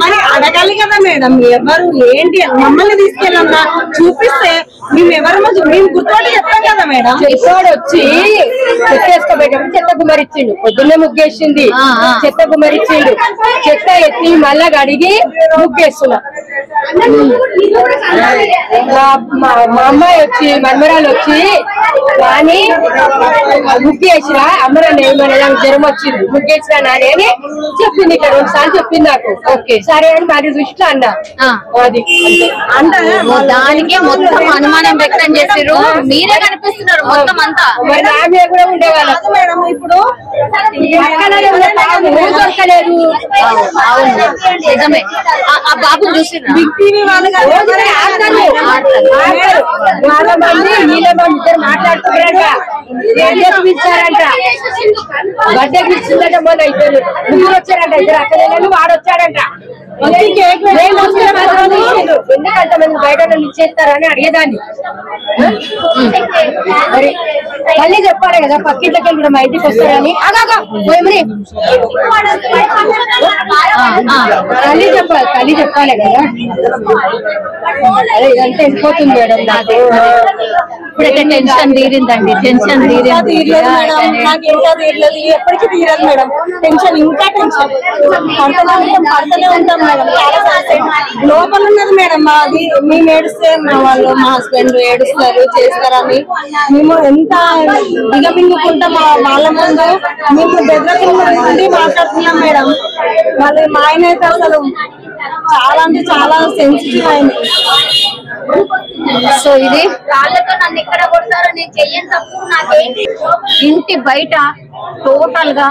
మరి అడగాలి కదా మేడం, ఎవరు ఏంటి మమ్మల్ని తీసుకెళ్ళన్నా చూపిస్తే మేము ఎవరమో మేము గుర్తుపట్టి చెప్తాం కదా మేడం.
ఇప్పుడు వచ్చి చెత్తేసుకోబెట్టప్పుడు చెత్త గుమ్మరిచ్చిండు, పొద్దున్నే ముగ్గేసింది, చెత్త గుమ్మరిచ్చిండు, చెత్త ఎత్తి మళ్ళా కడిగి ముగ్గేస్తున్నా. మా అమ్మాయి వచ్చి మన్మరాలు వచ్చి కానీ ముగ్గేసినా అమ్మరాన్ని ఏమన్నా జ్వరం వచ్చింది, ముగ్గేసినా నాని అని చెప్పింది. ఇక్కడ 2 సార్లు చెప్పింది నాకు. ఓకే సరే అని మరి దృష్టిలో అన్నా. అది
అంటే దానికే మొత్తం అనుమానం వ్యక్తం చేసారు, మీరే కనిపిస్తున్నారు మొత్తం అంతా.
మరి నా మీద కూడా ఉండేవాళ్ళం
మేడం. ఇప్పుడు
దొరకలేదు.
నిజమే. ఆ బాబు చూసి
ఇద్దరు మాట్లాడుతున్నారంట, పిలిచారంట, బర్త్డేకి ఇచ్చిందంట. మొన్న ఇద్దరు ముగ్గురు వచ్చారంట, ఇద్దరు అక్కడేళ్ళు వాడు వచ్చాడంట. ఎందుకంటే మేము బయట ఇచ్చేస్తారని అడిగేదాన్ని. మరి మళ్ళీ చెప్పాలి కదా, పక్కింట్లోకి వెళ్ళి మా ఇంటికి వస్తారని. తల్లి చెప్పాలి కదా. అదే ఇదంతా వెళ్ళిపోతుంది మేడం నాకు.
ఇప్పుడైతే టెన్షన్ తీరిందండి, టెన్షన్ తీరింది.
నాకు ఇంకా తీరలేదు, ఎప్పటికీ తీరదు మేడం. టెన్షన్, ఇంకా టెన్షన్ పడుతూనే ఉంటాం మేడం. లోపల ఉన్నది మేడం మాది. మేము ఏడుస్తే మా వాళ్ళు, మా హస్బెండ్ ఏడుస్తారు, చేస్తారని మేము ఎంత దిగమింగుకుంటాం వాళ్ళ ముందు. మేము దగ్గర నుండి మాట్లాడుతున్నాం మేడం. మళ్ళీ మా ఆయన అయితే అసలు చాలా అంటే చాలా సెన్సిటివ్ అయింది.
సో ఇది
రాళ్ళతో నన్ను ఎక్కడ కొడతారో, నేను చెయ్యని తప్పు నాకేంటి.
ఇంటి బయట టోటల్ గా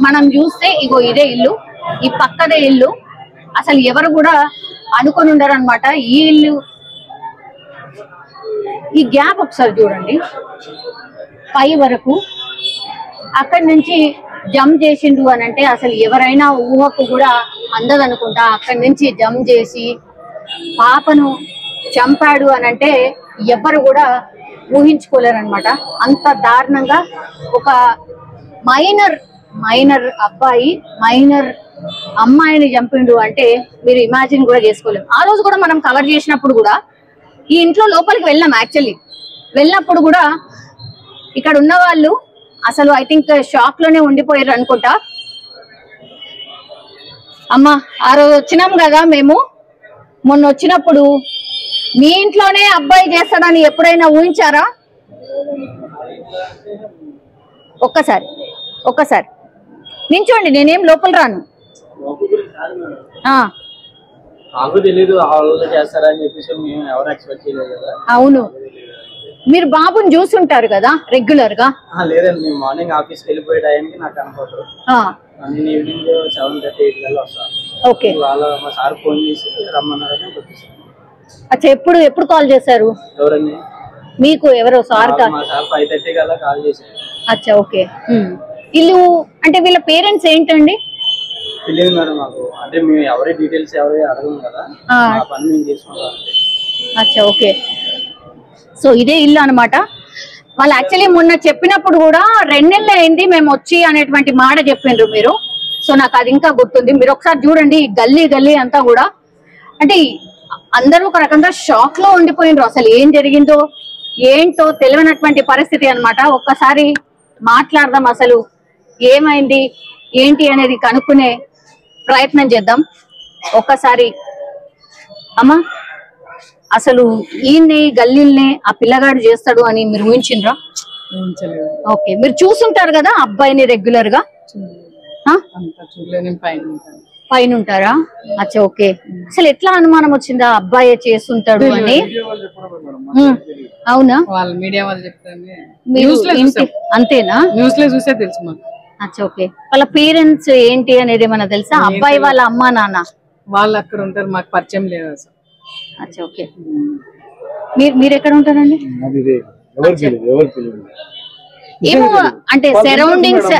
మనం చూస్తే ఇగో ఇదే ఇల్లు, ఈ పక్కదే ఇల్లు. అసలు ఎవరు కూడా అనుకొని ఉండరు అనమాట ఈ ఇల్లు. ఈ గ్యాప్ ఒకసారి చూడండి, పై వరకు అక్కడి నుంచి జంప్ చేసిండు అని అంటే అసలు ఎవరైనా ఊహకు కూడా అందదనుకుంటా. అక్కడి నుంచి జంప్ చేసి పాపను చంపాడు అని అంటే ఎవరు కూడా ఊహించుకోలేరు అనమాట. అంత దారుణంగా ఒక మైనర్ అబ్బాయి మైనర్ అమ్మాయిని చంపిండు అంటే మీరు ఇమాజిన్ కూడా చేసుకోలేము. ఆ రోజు కూడా మనం కవర్ చేసినప్పుడు కూడా ఈ ఇంట్లో లోపలికి వెళ్ళాం. యాక్చువల్లీ వెళ్ళినప్పుడు కూడా ఇక్కడ ఉన్న వాళ్ళు అసలు ఐ థింక్ షాక్ లోనే ఉండిపోయారు అనుకుంటా. అమ్మా ఆ రోజు వచ్చినాం కదా మేము, మొన్న వచ్చినప్పుడు మీ ఇంట్లోనే అబ్బాయి చేస్తాడని ఎప్పుడైనా ఊహించారా? ఒక్కసారి నించోండి, నేనేం లోపల రాను. అవును, మీరు బాబుని చూసుంటారు కదా రెగ్యులర్ గా?
లేదండి, మార్నింగ్ ఆఫీస్కి వెళ్ళిపోయే టైంకి నాకు కనపడరు. నేను ఈవినింగ్ 7:30, 8 కల్లా వస్తాను.
ఓకే,
వాళ్ళ మా సార్ ఫోన్ చేసి రమ్మన్నారని వచ్చేసాను.
అచ్చా, ఎప్పుడు కాల్ చేశారు?
ఎవరండి?
మీకు ఎవరో సార్?
మా సార్ 5:30 కల్లా కాల్ చేశారు.
అచ్చా, ఓకే. వీళ్ళు అంటే వీళ్ళ పేరెంట్స్ ఏంటండి?
తెలియదు మేడం మాకు. అంటే మేము ఎవరి డీటెయిల్స్ ఎవరి అడగం కదా, ఆ పని మేము చేసుకుంటాం.
అచ్చా, ఓకే. సో ఇదే ఇల్లు అనమాట. వాళ్ళు యాక్చువల్లీ మొన్న చెప్పినప్పుడు కూడా 2 నెలలు అయింది మేము వచ్చి అనేటువంటి మాట చెప్పిండ్రు మీరు. సో నాకు అది ఇంకా గుర్తుంది. మీరు ఒకసారి చూడండి, గల్లీ అంతా కూడా అంటే అందరూ ఒక రకంగా షాక్ లో ఉండిపోయినరు. అసలు ఏం జరిగిందో ఏంటో తెలియనటువంటి పరిస్థితి అన్నమాట. ఒక్కసారి మాట్లాడదాం, అసలు ఏమైంది ఏంటి అనేది కనుక్కునే ప్రయత్నం చేద్దాం. ఒక్కసారి అమ్మా, అసలు ఈయన్ని గల్లీల్ని ఆ పిల్లగాడు చేస్తాడు అని మీరు ఊహించిండ్రా? ఓకే, మీరు చూసుంటారు కదా అబ్బాయిని రెగ్యులర్ గా? పైన ఉంటారా? అచ్చా, ఓకే. అసలు ఎట్లా అనుమానం వచ్చిందా అబ్బాయి చేస్తుంటాడు అని? అవునా,
మీడియా వాళ్ళు చెప్తారు,
అంతేనా?
న్యూస్ లో చూసే తెలుసు మాకు.
అచ్చా, ఓకే. వాళ్ళ పేరెంట్స్ ఏంటి అనేది ఏమన్నా తెలుసా? అబ్బాయి వాళ్ళ అమ్మా నాన్న
వాళ్ళు అక్కడ ఉంటారు, మాకు పరిచయం లేదు అసలు.
అచ్చా, ఓకే. మీరు ఎక్కడ ఉంటారండి? ఏమో అంటే సరౌండింగ్స్,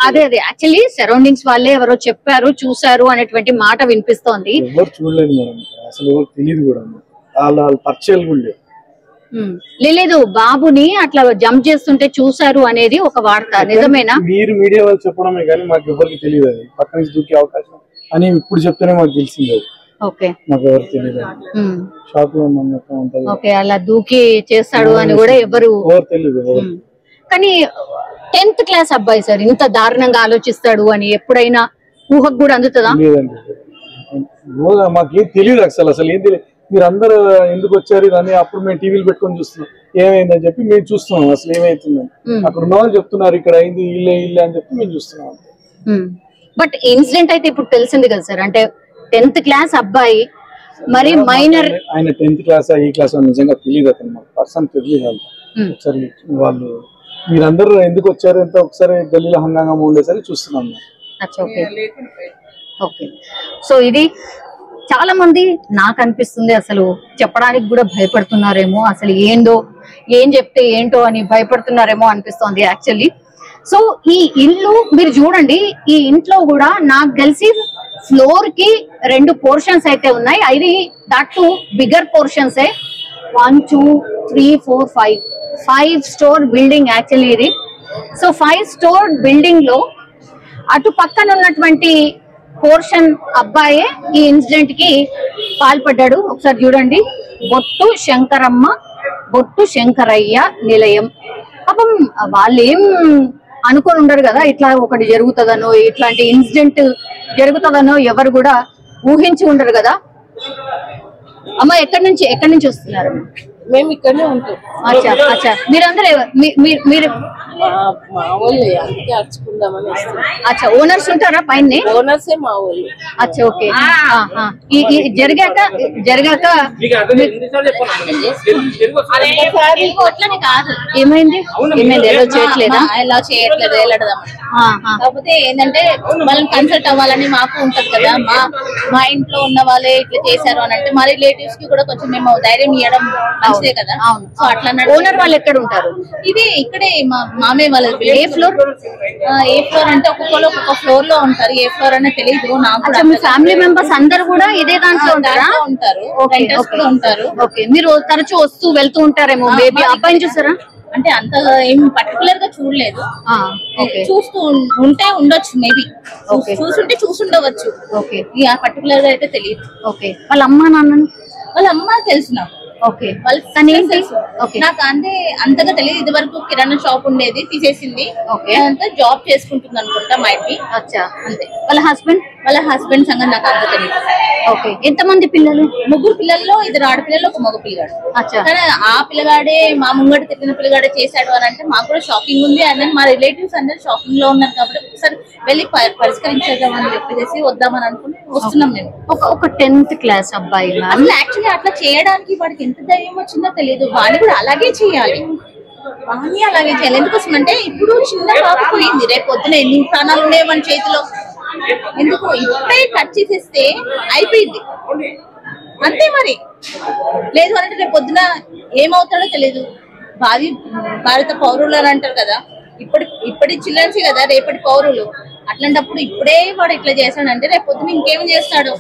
అదే యాక్చువల్లీ సరౌండింగ్స్ వాళ్ళే ఎవరో చెప్పారు, చూసారు అనేటువంటి మాట వినిపిస్తోంది. లేదు, బాబుని అట్లా జంప్ చేస్తుంటే చూసారు అనేది ఒక వార్త, నిజమేనా?
మీరు మీడియా వాళ్ళు చెప్పడమే కానీ మాకు ఎవరికి తెలియదు. అది పక్క నుంచి దూకే అవకాశం అని ఇప్పుడు చెప్తేనే మాకు తెలిసింది.
ఓకే,
నాకు ఎవరు తెలియదు. షాప్ లో ఉంటది.
ఓకే, అలా దూకి చేస్తాడు అని కూడా ఎవరు
తెలియదు.
కానీ 10th క్లాస్ అబ్బాయి సార్ ఇంత దారుణంగా ఆలోచిస్తాడు అని ఎప్పుడైనా ఊహకు కూడా అందుతుందా?
లేదండి, మాకేం తెలియదు అసలు ఏం తెలియదు. మీరు అందరు ఎందుకు వచ్చారు అని అప్పుడు మేము టీవీలు పెట్టుకొని చూస్తున్నాం, ఏమైందని చెప్పి మేము చూస్తున్నాం అసలు ఏమైతుందని. అక్కడ ఉన్న వాళ్ళు చెప్తున్నారు ఇక్కడ అయింది ఇల్లే అని చెప్పి మేము చూస్తున్నాం.
బట్ ఇన్సిడెంట్ అయితే ఇప్పుడు తెలిసింది కదా సార్, అంటే 10th క్లాస్ అబ్బాయి మరి మైనర్.
ఆయన 10th క్లాస్ ఈ క్లాస్ నిజంగా తెలియదు, అతను మాకు పర్సన్ తెలియదు. ఒకసారి వాళ్ళు మీరందరూ ఎందుకు వచ్చారు ఎంత ఒకసారి గల్లీలో హంగామా ఉండేసరి చూస్తున్నాం.
ఓకే, సో ఇది చాలా మంది నాకు అనిపిస్తుంది అసలు చెప్పడానికి కూడా భయపడుతున్నారేమో, అసలు ఏం చెప్తే ఏంటో అని భయపడుతున్నారేమో అనిపిస్తోంది యాక్చువల్లీ. సో ఈ ఇల్లు మీరు చూడండి, ఈ ఇంట్లో కూడా నాకు తెలిసి ఫ్లోర్ కి 2 పోర్షన్స్ అయితే ఉన్నాయి. అది that to bigger portions. 1 2 3 4 5 store building actually ఇది. సో 5 స్టోర్ బిల్డింగ్ లో అటు పక్కన ఉన్నటువంటి పోర్షన్ అబ్బాయే ఈ ఇన్సిడెంట్ కి పాల్పడ్డాడు. ఒకసారి చూడండి, బొట్టు శంకరమ్మ బొట్టు శంకరయ్య నిలయం. పాపం వాళ్ళు ఏం అనుకొని ఉండరు కదా ఇట్లా ఒకటి జరుగుతుందనో ఇట్లాంటి ఇన్సిడెంట్ జరుగుతుందనో ఎవరు కూడా ఊహించి ఉండరు కదా. అమ్మ ఎక్కడి నుంచి వస్తున్నారు?
మేము ఇక్కడనే ఉంటాం.
అచ్చా అచ్చా. మీరందరూ మీరు
మా వాళ్ళు అందుకే అర్చుకుందామని వస్తాం.
అచ్చా ఓనర్స్ ఉంటారా పైన?
ఓనర్సే మా వాళ్ళు.
అచ్చా ఓకే. జరిగాక ఏమైంది ఎలా చేయట్లేదా?
ఎలా చేయట్లేదు కాకపోతే ఏంటంటే వాళ్ళని కన్సల్ట్ అవ్వాలని మాకు ఉంటది కదా. మా ఇంట్లో ఉన్న వాళ్ళే ఇట్లా చేశారు అని అంటే మా రిలేటివ్స్ కి కూడా కొంచెం మేము ధైర్యం ఇవ్వడం మంచిదే కదా. సో అట్లా
ఓనర్ వాళ్ళు ఎక్కడ ఉంటారు?
ఇది ఇక్కడే మా మామే వాళ్ళ. ఏ ఫ్లోర్ అంటే ఒక్కొక్కరు ఒక్కొక్క ఫ్లోర్ లో ఉంటారు. ఏ ఫ్లోర్ అనే తెలియదు నాకు.
మీ ఫ్యామిలీ మెంబర్స్ అందరు కూడా ఇదే దాంట్లో ఉంటారు.
ఉంటారు.
ఓకే. మీరు తరచూ వస్తూ వెళ్తూ ఉంటారేమో. బేబీ అబ్బాయిని చూసారా?
అంటే అంత ఏం పర్టికులర్ గా చూడలేదు. చూస్తూ ఉంటే ఉండొచ్చు, మేబీ చూసుండవచ్చు.
ఓకే.
పర్టికులర్ గా అయితే తెలియదు.
ఓకే. వాళ్ళ అమ్మ నాన్న
తెలుసు నాకు.
ఓకే.
నాకు అంతగా తెలియదు. ఇది వరకు కిరాణా షాప్ ఉండేది, తీసేసింది. అంతా జాబ్ చేసుకుంటుంది అనుకుంటా మైబీ.
అచ్చా.
అంతే.
వాళ్ళ హస్బెండ్
సంగతి నాకు అంత తెలియదు.
ఓకే. ఎంతమంది పిల్లలు?
3 పిల్లల్లో 2 ఆడపిల్లలు 1 మగ పిల్లగాడు.
అచ్చా.
కానీ ఆ పిల్లగాడే మా ముంగట తిట్టిన పిల్లగాడే చేశాడు అని అంటే మాకు కూడా షాకింగ్ ఉంది. అండ్ మా రిలేటివ్స్ అందరూ షాకింగ్ లో ఉన్నారు కాబట్టి ఒకసారి వెళ్ళి పరిష్కరించేద్దామని చెప్పేసి వద్దామని అనుకుని వస్తున్నాం. మేము
ఒక 10th క్లాస్ అబ్బాయి
అసలు యాక్చువల్లీ అట్లా చేయడానికి వాడికి ఎంత ధైర్యం వచ్చిందో తెలియదు. వాడిని కూడా అలాగే చేయాలి. ఎందుకోసం అంటే ఇప్పుడు చిన్న పాప పోయింది, రేపు పొద్దున ఎన్ని ప్రాణాలు ఉన్నాయి మన చేతిలో. ఎందుకు ఇప్పుడే కట్ చేసేస్తే అయిపోయింది అంతే. మరి లేదు అంటే రేపు పొద్దున ఏమవుతాడో తెలియదు. భారత పౌరులు అని అంటారు కదా. ఇప్పటి చిల్డ్రన్స్ కదా రేపటి పౌరులు. అట్లాంటప్పుడు ఇప్పుడే వాడు ఇట్లా చేశాడంటే రేపు పొద్దున ఇంకేం చేస్తాడు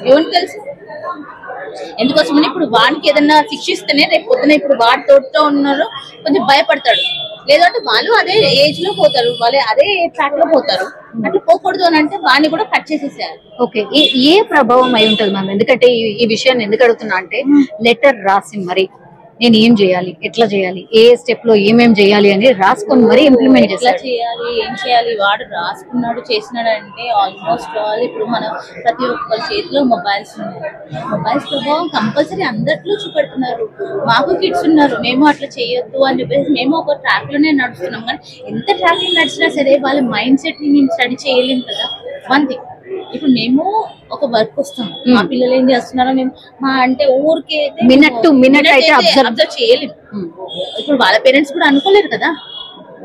ఎవరికి తెలుసు. ఎందుకోసమని ఇప్పుడు వాడికి ఏదన్నా శిక్షిస్తేనే రేపు పొద్దున ఇప్పుడు వాడి తోడుతో ఉన్నారు కొంచెం భయపడతాడు. లేదంటే వాళ్ళు అదే ఏజ్ లో పోతారు, వాళ్ళు అదే ట్రాక్ లో పోతారు. అట్లా పోకూడదు అని అంటే వాడిని కూడా కట్ చేసేసారు.
ఓకే. ఏ ప్రభావం అయి ఉంటుంది మ్యామ్? ఎందుకంటే ఈ విషయాన్ని ఎందుకు అడుగుతున్నా అంటే లెటర్ రాసి మరి నేను ఏం చేయాలి, ఎట్లా చేయాలి, ఏ స్టెప్ లో ఏమేం చేయాలి అని రాసుకొని మరి ఇంప్లిమెంట్ చేయాలి.
ఏం చేయాలి వాడు రాసుకున్నాడు చేసినాడు అంటే ఆల్మోస్ట్ ఆల్ ఇప్పుడు మనం ప్రతి ఒక్కరి చేతిలో మొబైల్స్ ఉన్నాయి. మొబైల్స్ ప్రభావం కంపల్సరీ అందరిలో చూపెడుతున్నారు. మాకు కిడ్స్ ఉన్నారు, మేము అట్లా చేయొద్దు అని చెప్పేసి మేము ఒక ట్రాక్ లోనే నడుస్తున్నాం. కానీ ఎంత ట్రాక్ లో నడిచినా సరే వాళ్ళ మైండ్ సెట్ ని మేము స్టడీ చేయలేము కదా. వన్ థింగ్, ఇప్పుడు మేము ఒక వర్క్ వస్తాం, మా పిల్లలు ఏం చేస్తున్నారో మేము మా అంటే ఊరికే
మినిట్ అయితే
అబ్జర్వ్ చేయలేము. ఇప్పుడు వాళ్ళ పేరెంట్స్ కూడా అనుకోలేరు కదా.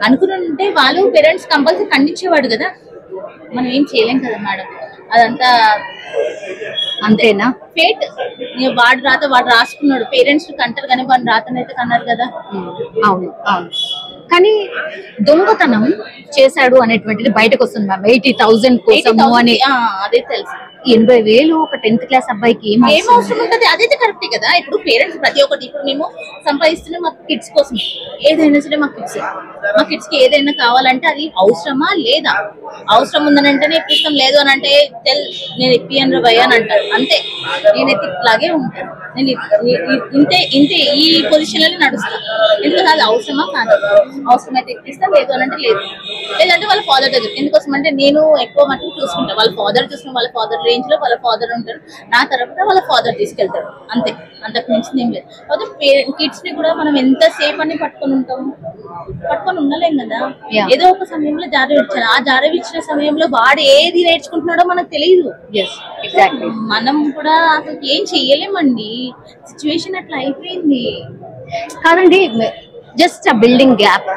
అనుకుని ఉంటే వాళ్ళు పేరెంట్స్ కంపల్సరీ ఖండించేవాడు కదా. మనం ఏం చేయలేం కదా మేడం. అదంతా
అంతేనా?
ఫేట్. వాడు రాత వాడు రాసుకున్నాడు, పేరెంట్స్ కంటారు కానీ వాడు రాతనైతే కన్నారు కదా.
అవును అవును. కానీ దొంగతనం చేశాడు అనేటువంటిది బయటకు వస్తుంది మ్యామ్. 80,000 కోసము అని.
అదే తెలుసు.
80,000 ఒక 10th క్లాస్ అబ్బాయికి ఏం
అవసరం ఉంటుంది? అదైతే కరెక్టే కదా. ఇప్పుడు పేరెంట్స్ ప్రతి ఒక్కటి ఇప్పుడు మేము సంపాదిస్తున్నాం మా కిడ్స్ కోసం. ఏదైనా సరే మా కిడ్స్ కి ఏదైనా కావాలంటే అది అవసరమా లేదా? అవసరం ఉందని అంటేనే ఇప్పిస్తాం, లేదు అని అంటే నేను ఇప్పియను భయ అని అంటారు. అంతే. నేనైతే ఇట్లాగే ఉంటాను. నేను ఇంతే ఈ పొజిషన్ లోనే నడుస్తాను. ఎందుకంటే అది అవసరమా కాదు. అవసరమైతే ఇప్పిస్తా, లేదు అని అంటే లేదు. లేదంటే వాళ్ళ ఫాదర్ దగ్గర. ఎందుకోసం అంటే నేను ఎక్కువ మట్టుకు చూసుకుంటాను. వాళ్ళ ఫాదర్ చూసుకుని వాళ్ళ ఫాదర్ రేంజ్ లో వాళ్ళ ఫాదర్ ఉంటారు, నా తరపున వాళ్ళ ఫాదర్ తీసుకెళ్తారు. అంతే, అంతకు మించి ఏం లేదు. కాబట్టి కిడ్స్ ని కూడా మనం ఎంత సేఫ్ అని పట్టుకొని ఉంటాము, పట్టుకొని ఉండలేం కదా. ఏదో ఒక సమయంలో జారవిచ్చాను. ఆ జారవిచ్చిన సమయంలో వాడు ఏది నేర్చుకుంటున్నాడో మనకు తెలియదు. మనం కూడా అసలు ఏం చెయ్యలేమండి. సిచ్యువేషన్ అట్లా అయిపోయింది
కాదండి. జస్ట్ ఆ బిల్డింగ్ గ్యాప్,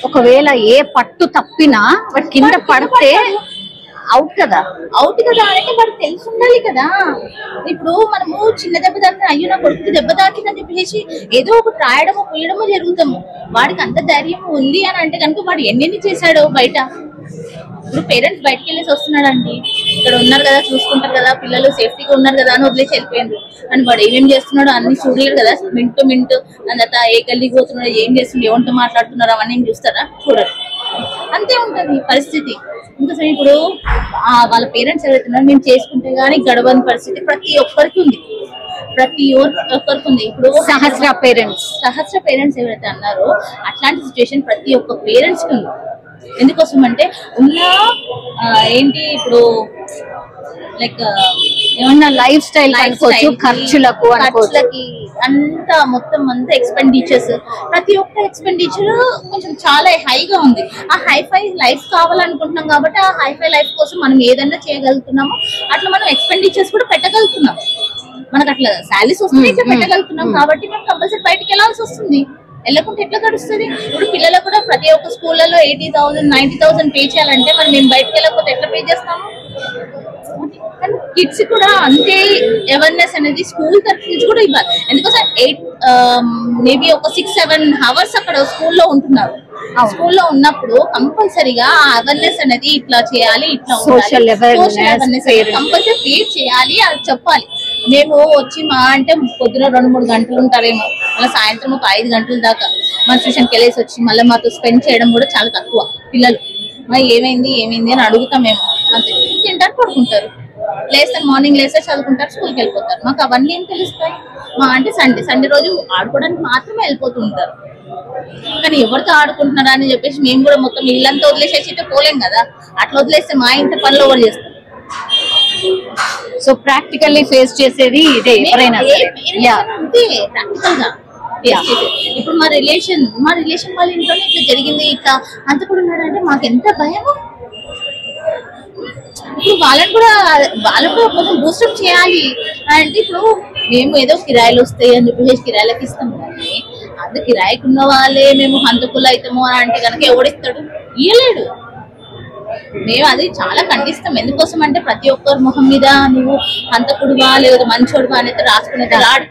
ఒకవేళ ఏ పట్టు తప్పినా వాటి కింద పడితే అవుట్ కదా.
అంటే వాడికి తెలిసి ఉండాలి కదా. ఇప్పుడు మనము చిన్న దెబ్బ తాకిన అయ్యో నా కొడుకు దెబ్బ తాకిందని చెప్పేసి ఏదో ఒకటి రాయడమో పోయడమో జరుగుతాము. వాడికి అంత ధైర్యం ఉంది అని అంటే కనుక వాడు ఎన్ని చేశాడో బయట. ఇప్పుడు పేరెంట్స్ బయటకు వెళ్ళేసి వస్తున్నాడండి, ఇక్కడ ఉన్నారు కదా చూసుకుంటారు కదా, పిల్లలు సేఫ్టీగా ఉన్నారు కదా అని వదిలేసి వెళ్ళిపోయారు. కానీ వాడు ఏమేమి చేస్తున్నాడో అన్ని చూడలేరు కదా. మింటు అంత ఏ గల్లీకి పోతున్నాడు, ఏం చేస్తున్నాడు, ఎవరితో మాట్లాడుతున్నారు అవన్నీ చూస్తారా? చూడరు. అంతే ఉంటది పరిస్థితి. ఇంకోసారి ఇప్పుడు వాళ్ళ పేరెంట్స్ ఎవరైతున్నారో మేము చేసుకుంటే గానీ గడవని పరిస్థితి ప్రతి ఒక్కరికి ఉంది.
ప్రతి ఒక్కరికి ఉంది. ఇప్పుడు
సహస్ర పేరెంట్స్
ఎవరైతే అన్నారో అట్లాంటి సిచ్యువేషన్ ప్రతి ఒక్క పేరెంట్స్ కి ఉంది. ఎందుకోసం అంటే ఉన్న ఏంటి ఇప్పుడు లైక్
ఏమన్నా లైఫ్ స్టైల్ ఖర్చులకి
అంతా మొత్తం అంతా ఎక్స్పెండిచర్స్, ప్రతి ఒక్క ఎక్స్పెండిచర్ కొంచెం చాలా హైగా ఉంది. ఆ హైఫై లైఫ్ కావాలనుకుంటున్నాం కాబట్టి ఆ హైఫై లైఫ్ కోసం మనం ఏదన్నా చేయగలుగుతున్నామో అట్లా మనం ఎక్స్పెండిచర్స్ కూడా పెట్టగలుగుతున్నాం. మనకు అట్లా శాలరీస్ వస్తే ఇట్లా పెట్టగలుగుతున్నాం కాబట్టి మనం కంపల్సరీ బయటకు వెళ్ళాల్సి వస్తుంది. వెళ్ళకుంటే ఎట్లా గడుస్తుంది? ఇప్పుడు పిల్లలకు కూడా ప్రతి ఒక్క స్కూళ్ళలో 80,000 90,000 పే చేయాలంటే మరి మేము బయటకు వెళ్ళకపోతే ఎట్లా పే చేస్తాము? కానీ కిడ్స్ కూడా అంతే అవేర్నెస్ అనేది స్కూల్ తరఫు నుంచి కూడా ఇవ్వాలి. ఎందుకోసం 8 మేబీ ఒక 6-7 అవర్స్ అక్కడ స్కూల్లో ఉంటున్నారు. స్కూల్లో ఉన్నప్పుడు కంపల్సరీగా ఆ అవేర్నెస్ అనేది ఇట్లా చేయాలి, ఇట్లా సోషల్ అవేర్నెస్ కంపల్సరీ క్రియేట్ చేయాలి, అది చెప్పాలి. మేము వచ్చి మా అంటే పొద్దున 2-3 గంటలు ఉంటారేమో, మళ్ళీ సాయంత్రం ఒక 5 గంటల దాకా మన ట్యూషన్కి వెళ్ళేసి వచ్చి మళ్ళీ మాతో స్పెండ్ చేయడం కూడా చాలా తక్కువ. పిల్లలు ఏమైంది అని అడుగుతామేమో, అంతే. తింటారు, పడుకుంటారు, లేస్తారు, మార్నింగ్ లేస్తారు, చదువుకుంటారు, స్కూల్కి వెళ్ళిపోతారు. మాకు అవన్నీ ఏం తెలుస్తాయి? మా అంటే సండే రోజు ఆడుకోవడానికి మాత్రమే వెళ్ళిపోతూ ఉంటారు. కానీ ఎవరితో ఆడుకుంటున్నారా అని చెప్పేసి మేము కూడా మొత్తం ఇల్లంతా వదిలేసేసి అయితే పోలేం కదా. అట్లా వదిలేస్తే మా ఇంత పనులు ఎవరు చేస్తారు?
సో ప్రాక్టికల్లీ ఫేస్ చేసేది ఇదే ఎవరైనా
అంతే ప్రాక్టికల్ గా. ఇప్పుడు మా రిలేషన్ వాళ్ళ ఇంట్లోనే ఇట్లా జరిగింది, ఇట్లా అంత కూడా ఉన్నాడంటే మాకు ఎంత భయము. ఇప్పుడు వాళ్ళకు కూడా కొంచెం బూస్టప్ చేయాలి అంటే, ఇప్పుడు మేము ఏదో కిరాయిలు వస్తాయి అని చెప్పేసి కిరాయిలకు ఇస్తాము, కానీ అంత కిరాయికి ఉన్న వాళ్ళే మేము హంతకులు అవుతాము అని అంటే కనుక ఎవడిస్తాడు? ఇయ్యలేడు. మేము అది చాలా ఖండిస్తాం. ఎందుకోసం అంటే ప్రతి ఒక్కరి మొహం మీద నువ్వు హంతకుడువా లేదా మంచోడువా అనేది రాసుకునేది రాడు.